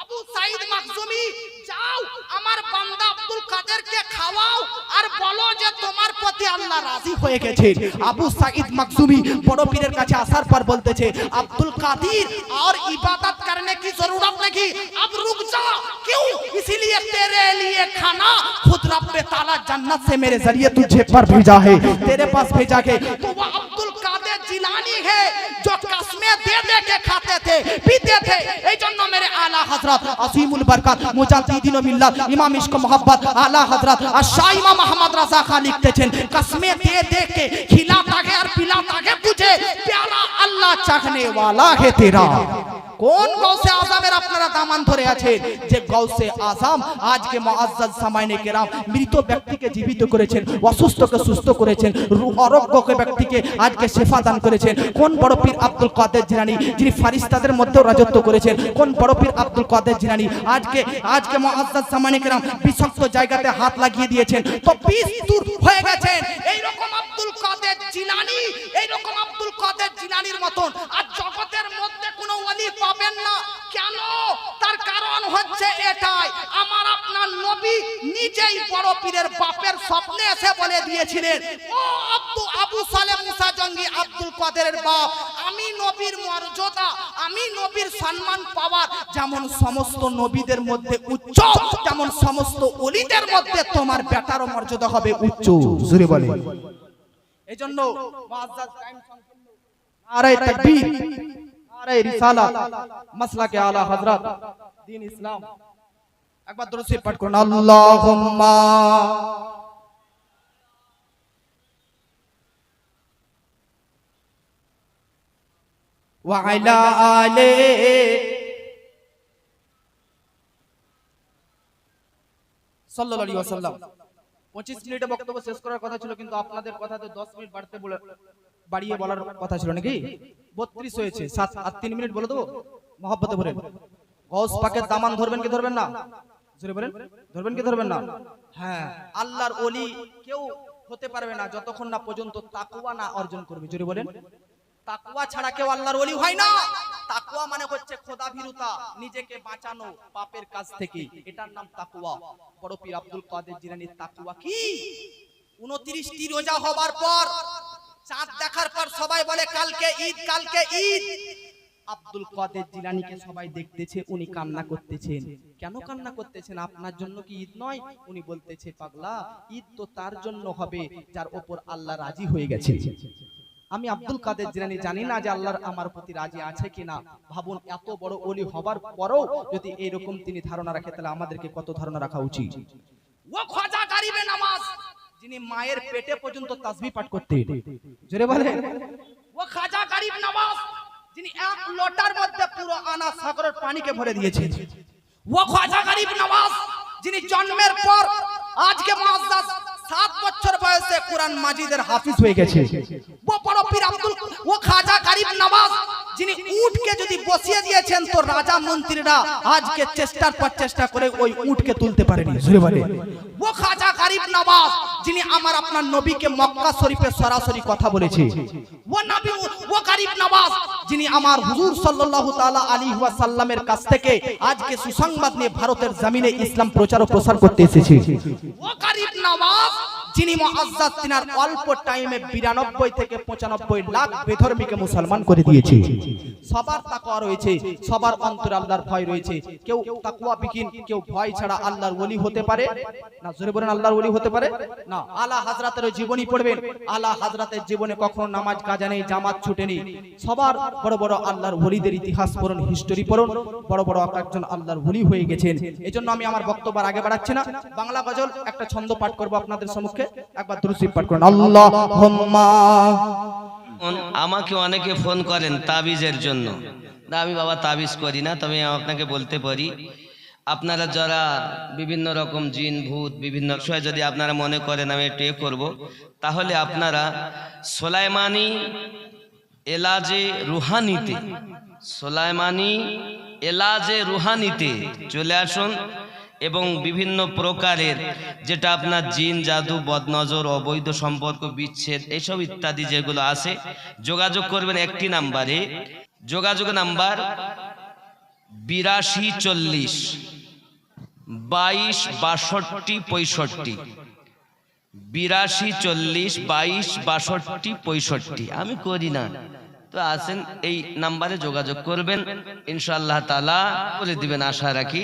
[SPEAKER 4] আবু সাইদ মাকজুমি, যাও আমার বান্দা আব্দুল কাদেরকে খাওয়াও আর বলো যে তোমার প্রতি আল্লাহ রাজি হয়ে গেছে। আবু সাইদ মাকজুমি বড় পীরের কাছে আসার পর বলতেছে আব্দুল কাদির और इबादत करने की जरूरत नहीं, अब रुक जा, क्यों? इसीलिए तेरे लिए खाना खुद रब ताला जन्नत से मेरे जरिए तुझे पर भेजा है, तेरे पास भेजा है। तो वो अब्दुल कादिर जिलानी है जो कसमें दे दे के खाते थे पीते थे। এই জন্য मेरे आला हजरत असीमुल बरकत मुजाद्दिदीन मिल्लत इमाम इश्क मोहब्बत आला हजरत शाह इमाम अहमद रजा खान लिखतेছেন कसमें दे दे के खिलाता है और पिलाता है तुझे, प्यारा अल्लाह चाहने वाला है तेरा। কোন গৌসে আজমের আপনারা দামান ধরে আছেন যে গৌসে আজম আজকে মুআজ্জাজ সামাইনে কেরাম মৃত ব্যক্তিকে জীবিত করেছেন, অসুস্থকে সুস্থ করেছেন, অরোগ্যকে ব্যক্তিকে আজকে শেফা দান করেছেন। কোন বড় পীর আব্দুল কাদের জিলানী যিনি ফারিস্তাদের মধ্যেও রাজত্ব করেছেন। কোন বড় পীর আব্দুল কাদের জিলানী আজকে মুআজ্জাজ সামাইনে কেরাম বিষাক্ত জায়গাতে হাত লাগিয়ে দিয়েছেন তো বিষ দূর হয়ে গেছেন। এই রকম আব্দুল কাদের জিলানী, এই রকম আব্দুল কাদের জিলানীর মতন আর জগতের মধ্যে কোনো ওলি পাবেন না। কেন? তার কারণ হচ্ছে এটাই, আমার আপনার নবী নিজেই বড় পীরের বাপের স্বপ্নে এসে বলে দিয়েছিলেন ও আবু সালেহ মুসা জঙ্গি আব্দুল কাদেরের বাপ, আমি নবীর মর্যাদা, আমি নবীর সম্মান পাওয়ার যেমন সমস্ত নবীদের মধ্যে উচ্চ, তেমন সমস্ত ওলিদের মধ্যে তোমার বেটারও মর্যাদা হবে উচ্চ। জোরে বলে এইজন্য মুআজ্জাজ টাইম সম্পূর্ণ নারে তাকবীর, নারে রিসালাত, মাসলাকে আলা হযরত দ্বীন ইসলাম। একবার দরুদ শরীফ পাঠ করুন আল্লাহুম্মা ওয়া আলা আলি সাল্লাল্লাহু আলাইহি ওয়াসাল্লাম। 25 মিনিটে বক্তব্য শেষ করার কথা ছিল কিন্তু আপনাদের কথাতে 10 মিনিট বাড়িয়ে বলার কথা ছিল নাকি? 32 হয়েছে, 7 আর 3 মিনিট বলে দেবো মহব্বতে বলেন। গৌস পাকের দামান ধরবেন কি ধরবেন না? জোরে বলেন, ধরবেন কি ধরবেন না? হ্যাঁ, আল্লাহর ওলি কেউ হতে পারবে না যতক্ষণ না পর্যন্ত তাকওয়া না অর্জন করবে। জোরে বলেন, তাকওয়া ছাড়া কেউ আল্লাহর ওলি হয় না। তাকওয়া মানে হচ্ছে খোদাভীরুতা, নিজেকে বাঁচানো পাপের কাজ থেকে, এটার নাম তাকওয়া। বড় পীর আব্দুল কাদের জিলানীর তাকওয়া কি? 29টি রোজা হবার পর, চাঁদ দেখার পর সবাই বলে কালকে ঈদ, কালকে ঈদ। আব্দুল কাদের জিলানীকে সবাই দেখতেছে, উনি কান্না করতেছেন। কেন কান্না করতেছেন? আপনার জন্য কি ঈদ নয়? উনি বলতেছে পাগলা, ঈদ তো তার জন্য হবে যার উপর আল্লাহ রাজি হয়ে গেছে। আমি আব্দুল কাদের জিলানী জানি না যে আল্লাহর আমার প্রতি রাজি আছে কিনা। ভাবুন, এত বড় ওলি হবার পরেও যদি এরকম তিনি ধারণা রাখে, তাহলে আমাদেরকে কত ধারণা রাখা উচিত। ও খাজা গরিবে নামাজ, যিনি মায়ের পেটে পর্যন্ত তাসবিহ পাঠ করতেন। জোরে বলে, ও খাজা গরিব নওয়াজ, যিনি এক লোটার মধ্যে পুরো আনা সাগরের পানিকে ভরে দিয়েছেন। ও খাজা গরিব নওয়াজ, যিনি জন্মের পর আজকে মুআজ্জাজ 7 বছর বয়সে কোরআন মাজিদের হাফিজ হয়ে গেছে। ও বড় পীর আব্দুল, ও খাজা গরিব নওয়াজ, যিনি উটকে যদি বসিয়ে দিয়েছেন তো রাজা মন্ত্রীরা আজকে চেষ্টার পর চেষ্টা করে ওই উটকে তুলতে পারেনি। জোরে বলে, ও খাজা গরিব নওয়াজ, যিনি আমার আপনার নবীকে মক্কা শরীফে সরাসরি কথা বলেছে। ও নবী, ও গরিব নওয়াজ, যিনি আমার হুজুর সাল্লাল্লাহু তাআলা আলাইহি ওয়াসাল্লামের কাছ থেকে আজকে সুসংবাদ নিয়ে ভারতের জমিনে ইসলাম প্রচার ও প্রসার করতে এসেছে। ও গরিব নওয়াজ, যিনি মুআজ্জাজ তিনার অল্প টাইমে 92 থেকে 95 লাখ বেধর্মীকে মুসলমান করে দিয়েছে। সবার তাকওয়া রয়েছে, সবার অন্তরে আল্লাহর ভয় রয়েছে। কেউ তাকওয়া বিহীন, কেউ ভয় ছাড়া আল্লাহর ওলি হতে পারে না। জোরে বলেন, আল্লাহর ওলি হতে পারে না। আলা হযরতের জীবনী পড়বেন, আলা হযরতের জীবনে কখনো নামাজ কাজা নেই, জামাত ছুটেনি। সবার বড় বড় আল্লাহর ওলিদের ইতিহাস পড়ুন, হিস্টোরি পড়ুন, বড় বড় একজন আল্লাহর ওলি হয়ে গেছেন। এজন্য আমি আমার বক্তব্য আগে বাড়াচ্ছি না, বাংলা গজল একটা ছন্দ পাঠ করব আপনাদের সম্মুখে। একবার দরুদ শরীফ পাঠ করুন আল্লাহুম্মা।
[SPEAKER 5] আমাকে অনেকে ফোন করেন তাবিজের জন্য। আমি বাবা তাবিজ করি না, তবে আপনাকে বলতে পারি, আপনারা যারা বিভিন্ন রকম জিন ভূত বিভিন্ন বিষয় যদি আপনারা মনে করেন আমি একটু করব, তাহলে আপনারা সোলাইমানি এলাজে রুহানিতে, সোলাইমানি এলাজে রুহানিতে চলে আসুন। এবং বিভিন্ন প্রকারের যেটা আপনার জিন জাদু বদনজর অবৈধ সম্পর্ক বিচ্ছেদ এইসব ইত্যাদি যেগুলো আছে যোগাযোগ করবেন একটি নাম্বারে। যোগাযোগ নাম্বার 8240 22 62 65। 8240 22 62 65। আমি করি না, তো আসেন এই নাম্বারে যোগাযোগ করবেন, ইনশাআল্লাহ তাআলা বলে দিবেন, আশা রাখি।